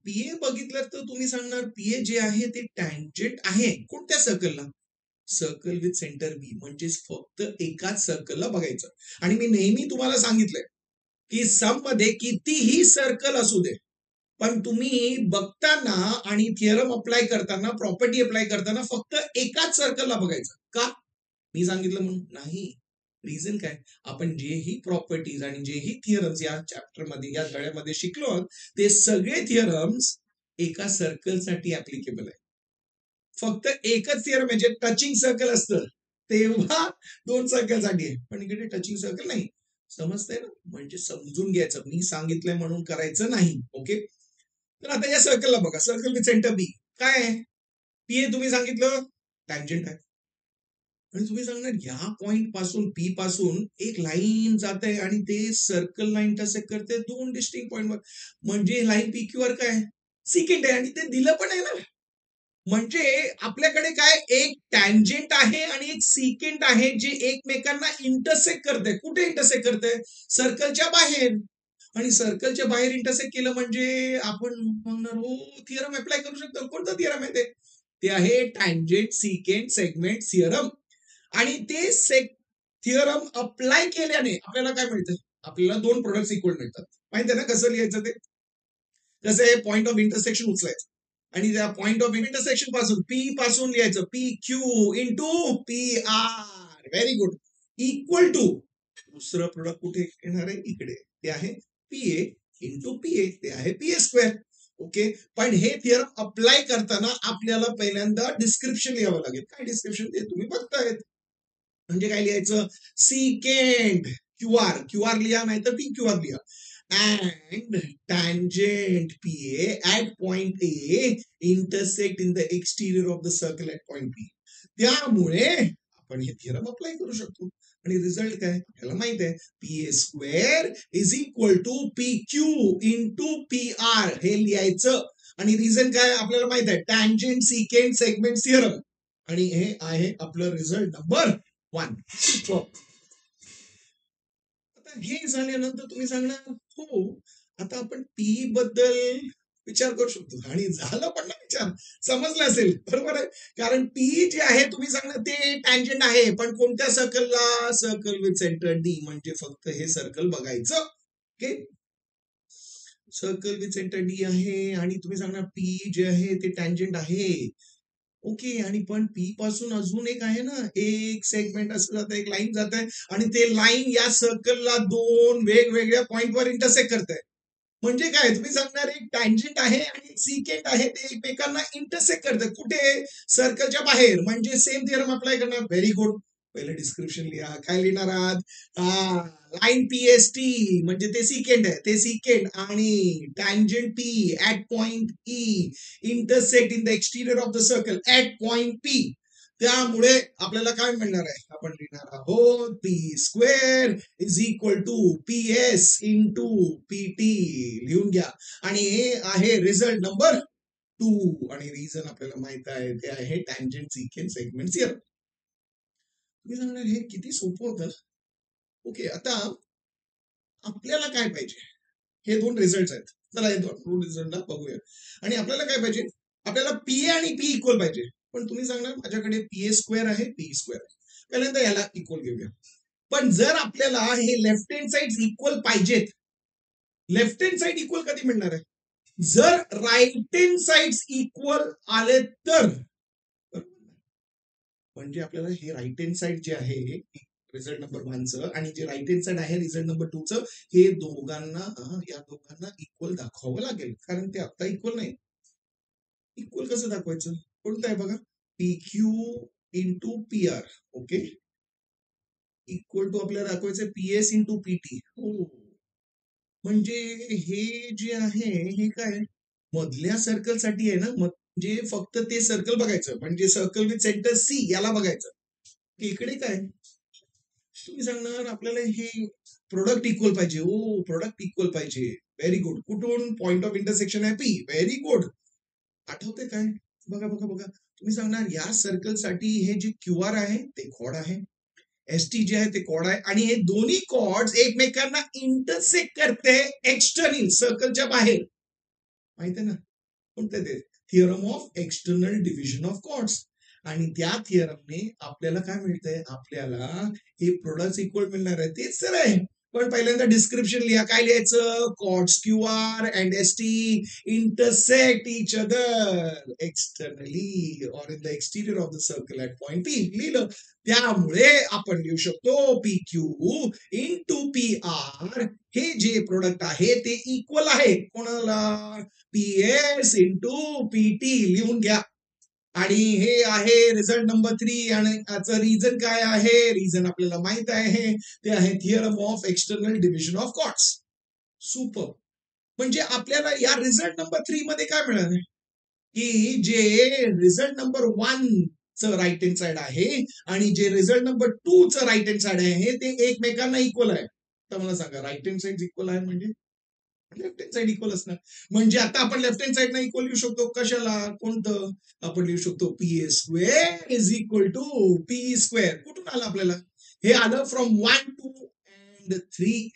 पीए बघितलं तर तुम्ही सांगणार पीए जे आहे ते टँजंट आहे कोणत्या सर्कलला? सर्कल विथ सेंटर बी. म्हणजेच फक्त एकाच सर्कलला बघायचं. आणि मी नेहमी तुम्हाला सांगितलंय की सम मध्ये कितीही सर्कल असू दे, पण तुम्ही बघताना आणि थिअरम अप्लाय करताना, प्रॉपर्टी अप्लाय करताना फक्त एकाच सर्कलला बघायचं. का? मी सांगितलं म्हणून नाही. रिझन काय, आपण जेही प्रॉपर्टीज आणि जेही थिअरम्स या चॅप्टर मध्ये, या धड्यामध्ये शिकलो ते सगळे थिअरम्स एका सर्कलसाठी ऍप्लिकेबल आहे. फक्त एकच थिअरम आहे जे टचिंग सर्कल असतं तेव्हा 2 सर्कलसाठी आहे, पण इकडे टचिंग सर्कल नाही. समजतंय ना? म्हणजे समजून घ्यायचं, मी सांगितलंय म्हणून करायचं नाही. ओके, तर आता या सर्कलला बघा, सर्कल विथ सेंटर बी काय आहे? पी तुम्ही सांगितलं टँजंट आहे. आणि तुम्ही सांगणार या पॉइंट पासून, पी पासून एक लाईन जात आहे आणि ते सर्कलला इंटरसेक्ट करते 2 डिस्टिंक्ट पॉइंटवर. म्हणजे लाईन पी क्यू आर काय, सिकेंड आहे. आणि ते दिलं पण आहे ना. म्हणजे आपल्याकडे काय, एक टँजंट आहे आणि एक सिकेंट आहे जे एकमेकांना इंटरसेक्ट करते. कुठे इंटरसेक्ट करते? सर्कलच्या बाहेर. आणि सर्कलच्या बाहेर इंटरसेक्ट केलं म्हणजे आपण म्हणणार हो थिअरम अप्लाय करू शकतो. कोणतं थिअरम आहे ते आहे टँजंट सिकेंट सेगमेंट थिअरम. आणि ते थिअरम अप्लाय केल्याने आपल्याला काय मिळतं? आपल्याला 2 प्रोडक्ट्स इक्वल मिळतात. माहिती आहे ना कसं लिहायचं ते? कसं आहे, पॉइंट ऑफ इंटरसेक्शन उचलायचं आणि त्या पॉइंट ऑफ इंटरसेक्शन पासून, पी पासून लिहायचं P Q into P R. Very good. Equal to दुसरं प्रोडक्ट कुठे येणार आहे? इकडे. ते आहे पीए इंटू पीए, ते आहे पीए स्क्वेअर. ओके, पण हे थिअरम अप्लाय करताना आपल्याला पहिल्यांदा डिस्क्रिप्शन लिहावं लागेल. काय डिस्क्रिप्शन ते तुम्ही बघतायत. म्हणजे काय लिहायचं? सिकेंड क्यू आर लिहा, नाहीतर पी क्यू आर लिहा. And tangent PA at point A intersect in the exterior of the circle at point B. त्यामुळे आपण हे थिअरम अप्लाय करू शकतो. आणि रिझल्ट काय आपल्याला माहित आहे, PA square is equal to P Q into P R. हे लिहायचं. आणि रिझन काय आपल्याला माहित आहे, टँजंट सिकेंट सेगमेंट थिअरम. आणि हे आहे आपलं रिझल्ट नंबर 1. आता हे झाल्यानंतर तुम्ही सांगणार हो आता आपण पी बद्दल विचार करू शकतो आणि झालं पण ना विचार, समजलं असेल बरोबर आहे. कारण पी जे आहे तुम्ही सांगणार ते टँजंट आहे, पण कोणत्या सर्कलला? सर्कल विथ सेंटर डी, म्हणजे फक्त हे सर्कल बघायचं. Okay, circle with centre D आहे आणि तुम्ही सांगणार पी जे आहे ते टँजंट आहे. ओके, आणि पण पी पासून अजून एक आहे ना, एक सेगमेंट असं जात आहे, एक लाईन जात आहे आणि ते लाईन या सर्कलला दोन वेगवेगळ्या पॉइंटवर इंटरसेक्ट करत आहे. म्हणजे काय तुम्ही सांगणार एक टँजंट आहे आणि एक सिकेंट आहे, ते एकमेकांना इंटरसेक्ट करतात कुठे? सर्कलच्या बाहेर. म्हणजे सेम थिअरम अप्लाय करणार. Very good. पहिले डिस्क्रिप्शन लिहा. काय लिहिणार आहात? लाईन पीएसटी म्हणजे ते सिकेंड आहे, ते सिकेंड आणि tangent P at point E intersect in the exterior of the circle at point P. त्यामुळे आपल्याला काय मिळणार आहे? आपण लिहिणार आहोत P square is equal to P S into P T. लिहून घ्या. आणि हे आहे रिझल्ट नंबर 2 आणि रिझन आपल्याला माहित आहे ते आहे टँजंट सिकेंट सेगमेंट थिअरम. तुम्ही सांगणार हे किती सोपं होतं. ओके, आता आपल्याला काय पाहिजे? हे दोन रिझल्ट आहेत. चला हे दोन रिझल्टला बघूया. आणि आपल्याला काय पाहिजे? आपल्याला पी आणि पी इक्वल पाहिजे. पण तुम्ही सांगणार माझ्याकडे पी ए स्क्वेअर आहे, पी स्क्वेअर आहे. पहिल्यांदा याला इक्वल घेऊया. पण जर आपल्याला हे लेफ्ट हँड साइड इक्वल पाहिजेत, लेफ्ट हँड साइड इक्वल कधी मिळणार आहे? जर राईट हँड साइड इक्वल आले तर. म्हणजे आपल्याला हे राईट हँड साइड जे आहे रिझल्ट नंबर 1चं आणि जे राईट हँड साइड आहे रिझल्ट नंबर 2चं, हे दोघांना या दोघांना इक्वल दाखवावं लागेल, कारण ते आता इक्वल नाही. इक्वल कसं दाखवायचं? कोणतं आहे बघा, P Q into P R. Okay, equal to आपल्याला दाखवायचं P S into P T. म्हणजे हे जे आहे हे काय मधल्या सर्कल साठी आहे ना, म्हणजे फक्त ते सर्कल बघायचं, म्हणजे सर्कल विथ सेंटर सी याला बघायचं. इकडे काय तुम्ही सांगणार आपल्याला हे प्रोडक्ट इक्वल पाहिजे. ओ, प्रोडक्ट इक्वल पाहिजे. Very good. कुठून? पॉइंट ऑफ इंटरसेक्शन आहे पी. Very good. आठवते काय? बघा बघा बघा, तुम्ही सांगणार या सर्कल साठी हे जे क्यू आर आहे ते कॉड आहे, एस टी जे आहे ते कॉड आहे, आणि हे दोन्ही कॉर्ड्स एकमेकांना इंटरसेक्ट करते एक्सटर्नल सर्कलच्या बाहेर. माहिती आहे ना कोणतं ते? Theorem of external division of chords. आणि त्या थिअरमने आपल्याला काय मिळतंय? आपल्याला हे प्रोडक्ट इक्वल मिळणार आहे. तेच तर आहे. पण पहिल्यांदा डिस्क्रिप्शन लिहा. काय लिहायचं? Chords Q R and S T intersect each other externally or in the exterior of the circle at point P. लिहिलं. त्यामुळे आपण लिहू शकतो P Q into P R. हे जे प्रोडक्ट आहे ते इक्वल आहे कोणाला? P S into P T. लिहून घ्या. आणि हे आहे रिझल्ट नंबर 3. आणि याचं रिझन काय आहे? रिझन आपल्याला माहित आहे, ते आहे theorem of external division of chords. Super. म्हणजे आपल्याला या रिझल्ट नंबर 3 मध्ये काय मिळालं? की जे रिझल्ट नंबर 1 च राईट हँड साइड आहे आणि जे रिझल्ट नंबर 2 च राईट हँड साइड आहे ते एकमेकांना इक्वल आहे. तर मला सांगा राईट हँड साइड इक्वल आहे म्हणजे लेफ्ट हँड साइड इक्वल असणार. म्हणजे आता आपण लेफ्ट हँड साइड ना इक्वल लिहू शकतो. कशाला? कोणतं? आपण लिहू शकतो P A square is equal to P square. कुठून आलं आपल्याला? हे आलं फ्रॉम 1, 2 अँड 3.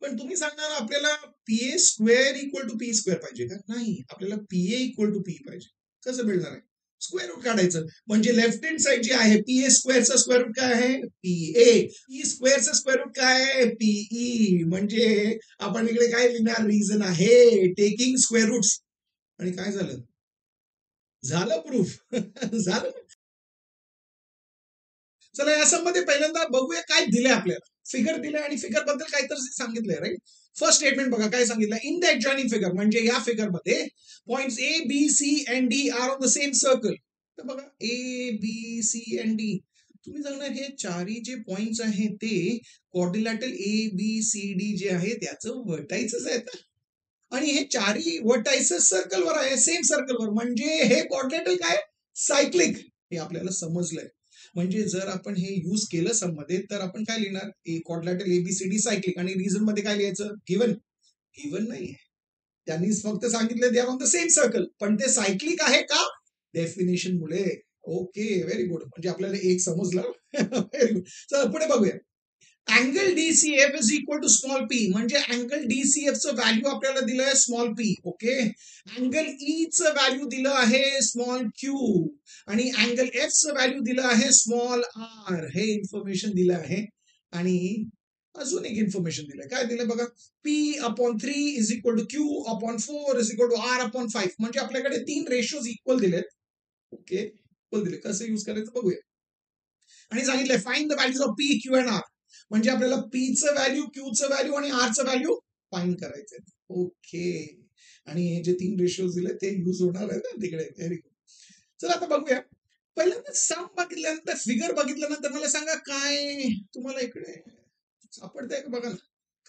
पण तुम्ही सांगणार आपल्याला P A square equal to P square पाहिजे का? नाही, आपल्याला P A equal to P पाहिजे. कसं मिळणार आहे? स्क्वेअर रूट काढायचं. म्हणजे लेफ्ट हँड साइड जी आहे पी ए स्क्वेअरचं स्क्वेअर रूट काय आहे? P A. पी स्क्वेअरचं स्क्वेअर रूट काय आहे? पीई. म्हणजे आपण इकडे काय लिहिणार? रिझन आहे टेकिंग स्क्वेअर रूट्स. आणि काय झालं? झालं प्रूफ. झालं. चला या मध्ये पहिल्यांदा बघूया काय दिलंय आपल्याला. फिगर दिलंय आणि फिगर बद्दल काहीतरी सांगितलंय. राईट. फर्स्ट स्टेटमेंट बघा काय सांगितलं. इन द एडजॉइनिंग फिगर, म्हणजे या फिगर मध्ये points A B C and D are on the same circle. तर बघा A B C and D, तुम्ही सांगणार हे चारही जे पॉइंट्स आहेत ते quadrilateral A B C D जे आहे त्याचं व्हर्टायसेस आहेत. आणि हे चारही व्हर्टायसेस सर्कलवर आहे, सेम सर्कलवर. म्हणजे हे क्वाड्रिलॅटरल काय? सायक्लिक. हे आपल्याला समजलंय. म्हणजे जर आपण हे यूज केलं सम मध्ये तर आपण काय लिहिणार? Quadrilateral ABCD cyclic. आणि रिझन मध्ये काय लिहायचं? गिवन. गिवन नाहीये, त्यांनी फक्त सांगितलं they are on the same circle. पण ते सायक्लिक आहे का? डेफिनेशन मुळे. Okay, very good. म्हणजे आपल्याला एक समजलं. Very good. चला पुढे बघूया. Angle DCF is equal to small P, म्हणजे अँगल DCF चं व्हॅल्यू आपल्याला दिलं आहे small P. Okay, angle E चं व्हॅल्यू दिलं आहे स्मॉल क्यू आणि अँगल एफ चं व्हॅल्यू दिलं आहे स्मॉल आर. हे इन्फॉर्मेशन दिलं आहे आणि अजून एक इन्फॉर्मेशन दिलं काय दिलं बघा, P/3 is equal to Q/4 is equal to R/5. म्हणजे आपल्याकडे 3 रेशोज इक्वल दिलेत. ओके, इक्वल दिले, कसं युज करायचं बघूया. आणि सांगितलंय find the values of P, Q and R. म्हणजे आपल्याला P चं व्हॅल्यू, Q चं व्हॅल्यू आणि R चं व्हॅल्यू फाइंड करायचे. ओके, आणि हे जे 3 रेशोज दिले ते युज होणार आहे ना तिकडे. Very good. चला आता बघूया. पहिल्यांदा सम बघितल्यानंतर, फिगर बघितल्यानंतर मला सांगा काय तुम्हाला इकडे सापडतंय का बघा ना,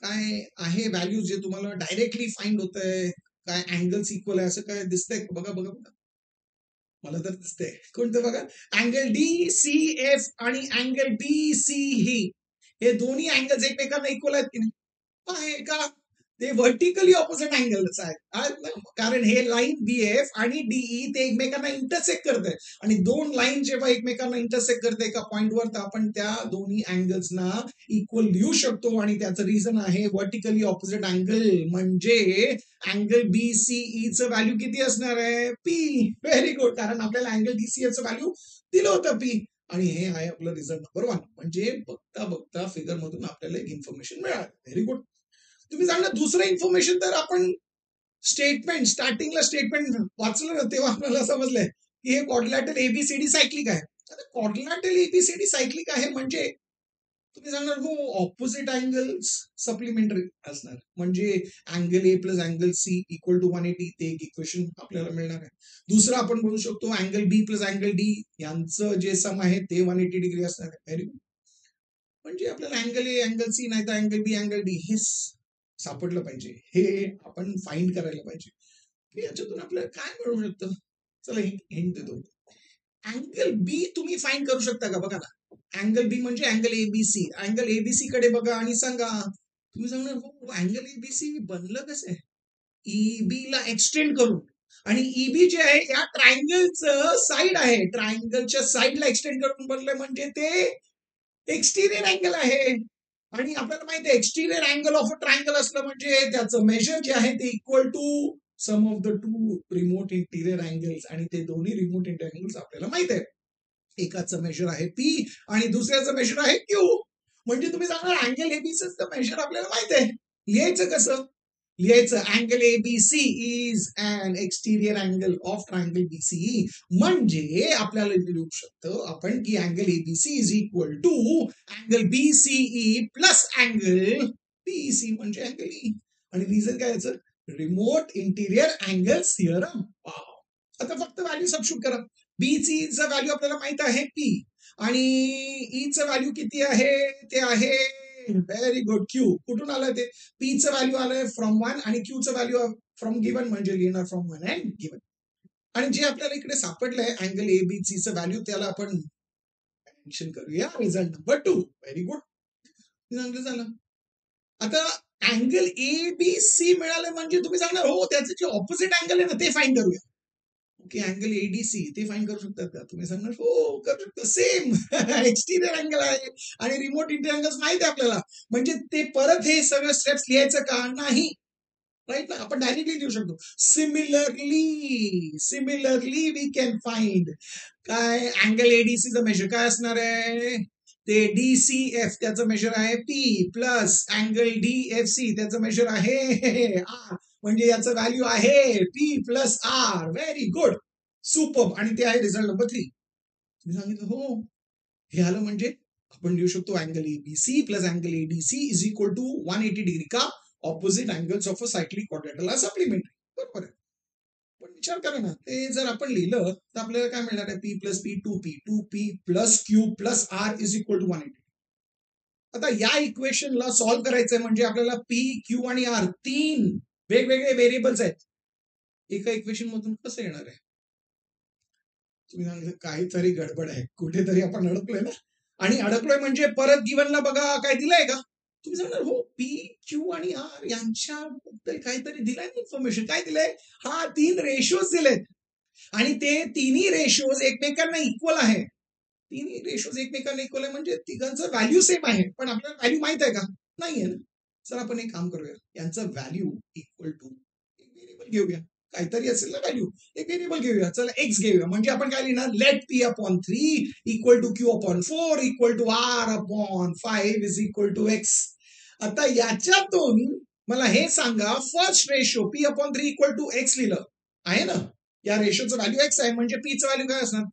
काय आहे व्हॅल्यू जे तुम्हाला डायरेक्टली फाइंड होत आहे, काय अँगल्स इक्वल आहे असं काय दिसतंय का बघा बघा बघा. मला तर दिसतंय कोणतं बघा, अँगल DCF आणि अँगल BCE हे दोन्ही अँगल्स एकमेकांना इक्वल आहेत की नाही, आहे का? ते व्हर्टिकली ऑपोजिट अँगल्स आहेत ना, कारण हे लाईन BF आणि DE ते एकमेकांना इंटरसेक्ट करत आहे आणि दोन लाईन जेव्हा एकमेकांना इंटरसेक्ट करते एका पॉइंटवर, तर आपण त्या दोन्ही अँगल्सना इक्वल लिहू शकतो आणि त्याचं रिझन आहे व्हर्टिकली ऑपोजिट अँगल. म्हणजे अँगल BCE चं व्हॅल्यू किती असणार आहे, P. व्हेरी गुड, कारण आपल्याला अँगल DCF चं व्हॅल्यू दिलं होतं P आणि हे आहे आपलं रिझल्ट नंबर 1. म्हणजे बघता बघता फिगर मधून आपल्याला एक इन्फॉर्मेशन मिळाली. Very good. तुम्ही सांगा दुसरं इन्फॉर्मेशन, तर आपण स्टेटमेंट स्टार्टिंगला स्टेटमेंट वाचलं ना तेव्हा आपल्याला समजलंय की हे क्वाड्रिलॅटरल ABCD सायक्लिक आहे. आता क्वाड्रिलॅटरल ABCD सायक्लिक आहे म्हणजे तुम्ही सांगणार हो ऑपोजिट अँगल्स सप्लिमेंटरी असणार, म्हणजे angle A plus angle C equal to 180 ते एक इक्वेशन आपल्याला मिळणार आहे. दुसरं आपण बोलू शकतो angle B plus angle D यांचं जे सम आहे ते 180 डिग्री असणार आहे. Very good. म्हणजे आपल्याला अँगल A अँगल C नाही तर अँगल B अँगल D हे सापडलं पाहिजे, हे आपण फाइंड करायला पाहिजे की याच्यातून आपल्याला काय मिळू शकतं. चला हिंट देतो. अँगल बी तुम्ही फाइंड करू शकता का बघा ना, अँगल बी म्हणजे अँगल ABC. अँगल ABC कडे बघा आणि सांगा. तुम्ही सांगणार हो अँगल ABC बनलं कसं आहे, EB ला एक्सटेंड करून, आणि EB जे आहे या ट्रायंगलचं साइड आहे, ट्रायंगलच्या साइडला एक्सटेंड करून बनलंय, म्हणजे ते एक्सटिरियर अँगल आहे. आणि आपल्याला माहिती आहे exterior angle of a triangle असलं म्हणजे त्याचं मेजर जे आहे ते equal to sum of the two remote interior angles, आणि ते दोन्ही रिमोट इंटिरियर अँगल्स आपल्याला माहित आहे. एकाचं मेजर आहे P आणि दुसऱ्याचं मेजर आहे Q. म्हणजे तुम्ही सांगणार अँगल ABCचं मेजर आपल्याला माहित आहे. लिहायचं कसं, लिहायचं angle ABC is an exterior angle of triangle BCE. म्हणजे आपल्याला लिहू शकतो आपण की angle ABC is equal to angle BCE plus angle PEC म्हणजे अँगल E. आणि रिझन काय याचं, रिमोट इंटिरियर अँगल थिअरम. आता फक्त व्हॅल्यू सबस्टिट्यूट करा. BC चं व्हॅल्यू आपल्याला माहित आहे P आणि E चं व्हॅल्यू किती आहे, ते आहे व्हेरी गुड Q. कुठून आलं ते, P चं व्हॅल्यू आलंय फ्रॉम 1 आणि Q चं व्हॅल्यू फ्रॉम गिवन, म्हणजे लिहिणार फ्रॉम 1 अँड गिवन. आणि जे आपल्याला इकडे सापडलंय अँगल ABC चं व्हॅल्यू, त्याला आपण मेन्शन करूया रिझल्ट नंबर 2. व्हेरी गुड, चांगलं झालं. आता अँगल ABC मिळालं म्हणजे तुम्ही सांगणार हो त्याचे जे ऑपोजिट अँगल आहे ना ते फाइंड करूया. ओके, अँगल ADC ते फाइंड करू शकतात का, तुम्ही सांगणार हो करू शकतो. सेम एक्सटिरियर अँगल आहे आणि रिमोट इंटिरियर अँगल्स माहित आहे आपल्याला, म्हणजे ते परत हे सगळं स्टेप्स लिहायचं का नाही, राईट ना, आपण डायरेक्टली लिहू शकतो. सिमिलरली वी कॅन फाइंड काय अँगल ADC चं मेजर काय असणार आहे, ते DCF त्याचं मेजर आहे P प्लस अँगल DFC त्याचं मेजर आहे R, म्हणजे याचं व्हॅल्यू आहे P plus R. Very good, super. आणि ते आहे रिझल्ट नंबर 3. तुम्ही सांगितलं हो, हे आलं म्हणजे आपण लिहू शकतो angle ABC plus angle ADC is equal to 180 degree. का, opposite angles of a cyclic quadrilateral are supplementary. बरोबर आहे. पण विचार करा ना, ते जर आपण लिहिलं तर आपल्याला काय मिळणार आहे, P plus P 2P plus Q plus R is equal to 180. आता या इक्वेशनला सॉल्व्ह करायचंय म्हणजे आपल्याला P, Q आणि R 3 वेगवेगळे व्हेरिएबल्स आहेत. एका इक्वेशन मधून कसं येणार आहे, तुम्ही सांगितलं काहीतरी गडबड आहे, कुठेतरी आपण अडकलोय ना. आणि अडकलोय म्हणजे परत गिवनला बघा काय दिलंय का, तुम्ही सांगणार हो P, Q आणि R यांच्याबद्दल काहीतरी दिलंय इन्फॉर्मेशन. काय दिलंय, हा 3 रेशोज दिलेत आणि ते तिन्ही रेशोज एकमेकांना इक्वल आहे. तिन्ही रेशोज एकमेकांना इक्वल आहे म्हणजे तिघांचं व्हॅल्यू सेम आहे, पण आपल्याला व्हॅल्यू माहित आहे का? नाहीये ना. सर आपण एक काम करूया, यांचं व्हॅल्यू इक्वल टू एक व्हेरिएबल घेऊया, काहीतरी असेल ना व्हॅल्यू, एक व्हेरिएबल घेऊया. चला एक्स घेऊया, म्हणजे आपण काय लिहिणार, let P upon 3 equal to Q upon 4 equal to R upon 5 is equal to X. आता याच्यातून मला हे सांगा, first ratio P upon 3 equal to X लिहिलं आहे ना, या रेशोचं व्हॅल्यू एक्स आहे, म्हणजे पीचं व्हॅल्यू काय असणार,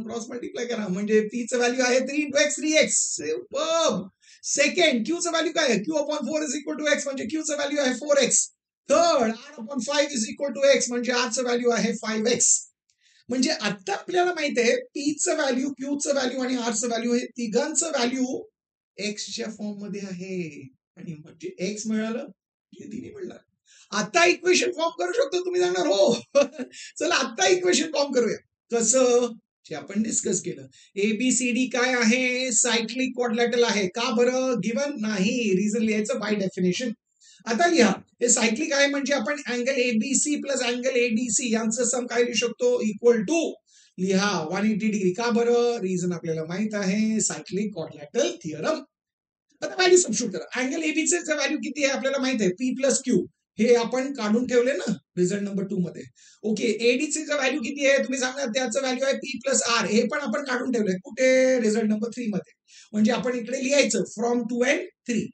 क्रॉस मल्टिप्लाय करा, म्हणजे पीचं व्हॅल्यू आहे 3 into X 3x. Superb. Second क्यूचं व्हॅल्यू काय आहे, Q upon 4 is equal to X, म्हणजे क्यूचं व्हॅल्यू आहे 4x. Third R upon 5 is equal to X, म्हणजे आरचं व्हॅल्यू आहे 5x. म्हणजे आता आपल्याला माहित आहे पीचं व्हॅल्यू, क्यूचं व्हॅल्यू आणि आरचं व्हॅल्यू हे तिघांचं व्हॅल्यू एक्सच्या फॉर्म मध्ये आहे, आणि म्हणजे एक्स मिळालं म्हणजे तिने मिळणार. आता इक्वेशन फॉर्म करू शकतो, तुम्ही सांगणार हो. चला आता इक्वेशन फॉर्म करूया. कसं, जे आपण डिस्कस केलं, एबीसीडी काय आहे, सायक्लिक क्वाड्रॅटल आहे. का बरं, गिवन नाही, रिझन लिहायचं बाय डेफिनेशन. आता लिहा, हे सायक्लिक आहे म्हणजे आपण angle ABC plus angle ADC यांचं सम काय लिहू शकतो, इक्वल टू लिहा 180 डिग्री. का बरं, रिझन आपल्याला माहित आहे, सायक्लिक क्वाड्रॅटल थिअरम. आता व्हॅल्यू सबस्टिट्यूट करा. अँगल एबीसीचं व्हॅल्यू किती आहे आपल्याला माहित आहे, पी प्लस क्यू, हे आपण काढून ठेवले ना रिझल्ट नंबर 2 मध्ये. ओके, एडीसीचं व्हॅल्यू किती आहे तुम्ही सांगणार, त्याचं व्हॅल्यू आहे पी प्लस आर, हे पण आपण काढून ठेवलंय कुठे, रिझल्ट नंबर 3 मध्ये. म्हणजे आपण इकडे लिहायचं फ्रॉम 2 and 3.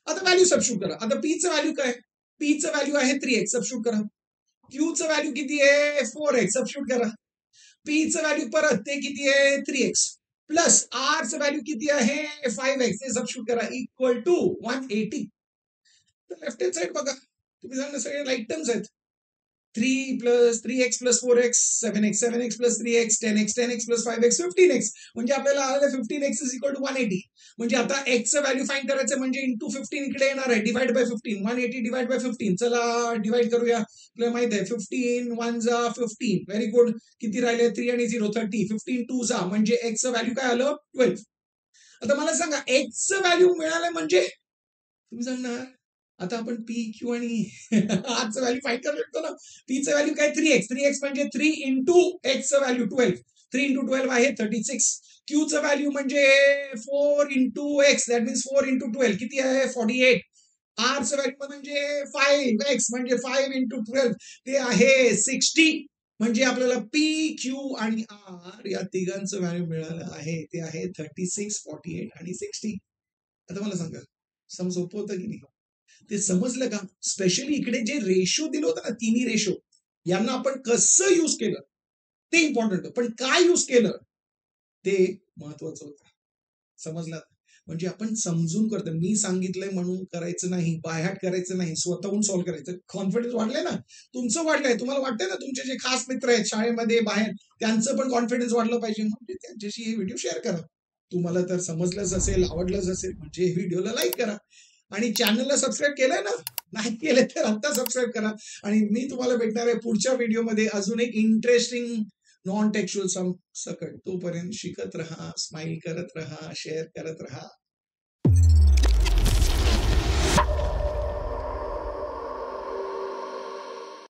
आता व्हॅल्यू सबस्टिट्यूट करा. आता पीचं व्हॅल्यू काय, पीचं व्हॅल्यू आहे 3x, सबस्टिट्यूट करा. क्यूचं व्हॅल्यू किती आहे 4x, सबस्टिट्यूट करा. पीचं व्हॅल्यू परत ते किती आहे 3x, प्लस आरचं व्हॅल्यू किती आहे 5x, ते सबस्टिट्यूट करा, equal to 180. Left hand side बघा, तुम्ही सांगा सगळे राईट टर्म्स आहेत. 3 plus 3x plus 4x 7x, 7x plus 3x 10x, 10x plus 5x 15x, म्हणजे आपल्याला आलं 15x is equal to 180. म्हणजे आता x चं व्हॅल्यू फाइंड करायचं म्हणजे इंटू 15 इकडे येणार आहे, डिवाइड बाय 15, 180 डिवाइड बाय 15. चला डिवाइड करूया, आपल्याला माहित आहे 15 1 जा 15, व्हेरी गुड. किती राहिले 3 आणि 0 30, 15 2 जा, म्हणजे x चं व्हॅल्यू काय आलं 12. आता मला सांगा x चं व्हॅल्यू मिळालं म्हणजे तुम्ही सांगणार, आता आपण पी क्यू आणि आरचं व्हॅल्यू फाइंड करू शकतो ना. पीचं व्हॅल्यू काय 3x, 3x म्हणजे 3 इंटू एक्सचं व्हॅल्यू 12, 3 इंटू 12 आहे 36. क्यूचं व्हॅल्यू म्हणजे 4 into x, that means 4 into 12 किती आहे 48. आरचं व्हॅल्यू म्हणजे 5x म्हणजे 5 इंटू 12 ते आहे 60. म्हणजे आपल्याला पी क्यू आणि आर या तिघांचं व्हॅल्यू मिळालं आहे, ते आहे 36, 48 आणि 60. आता मला सांगा, सम सोपं होतं की नाही, ते समजलं का? स्पेशली इकडे जे रेशो दिलं होतं ना, तिन्ही रेशो, यांना आपण कसं युज केलं ते इम्पॉर्टंट होतं, पण काय युज केलं ते महत्वाचं होतं. समजलं? म्हणजे आपण समजून करतो, मी सांगितलंय म्हणून करायचं नाही, बायहाट करायचं नाही, स्वतःहून सॉल्व्ह करायचं. कॉन्फिडन्स वाढलंय ना तुमचं, वाढलंय, तुम्हाला वाटतंय ना तुमचे जे खास मित्र आहेत शाळेमध्ये बाहेर, त्यांचं पण कॉन्फिडन्स वाढलं पाहिजे, म्हणजे त्यांच्याशी हे व्हिडिओ शेअर करा. तुम्हाला तर समजलंच असेल, आवडलंच असेल, म्हणजे व्हिडिओला लाईक करा आणि चॅनलला सबस्क्राईब केलंय ना, नाही केलं तर आता सबस्क्राईब करा. आणि मी तुम्हाला भेटणार आहे पुढच्या व्हिडिओमध्ये अजून एक इंटरेस्टिंग नॉन टेक्स्चुअल सम सकट. तोपर्यंत शिकत रहा, स्माइल करत रहा, शेअर करत रहा.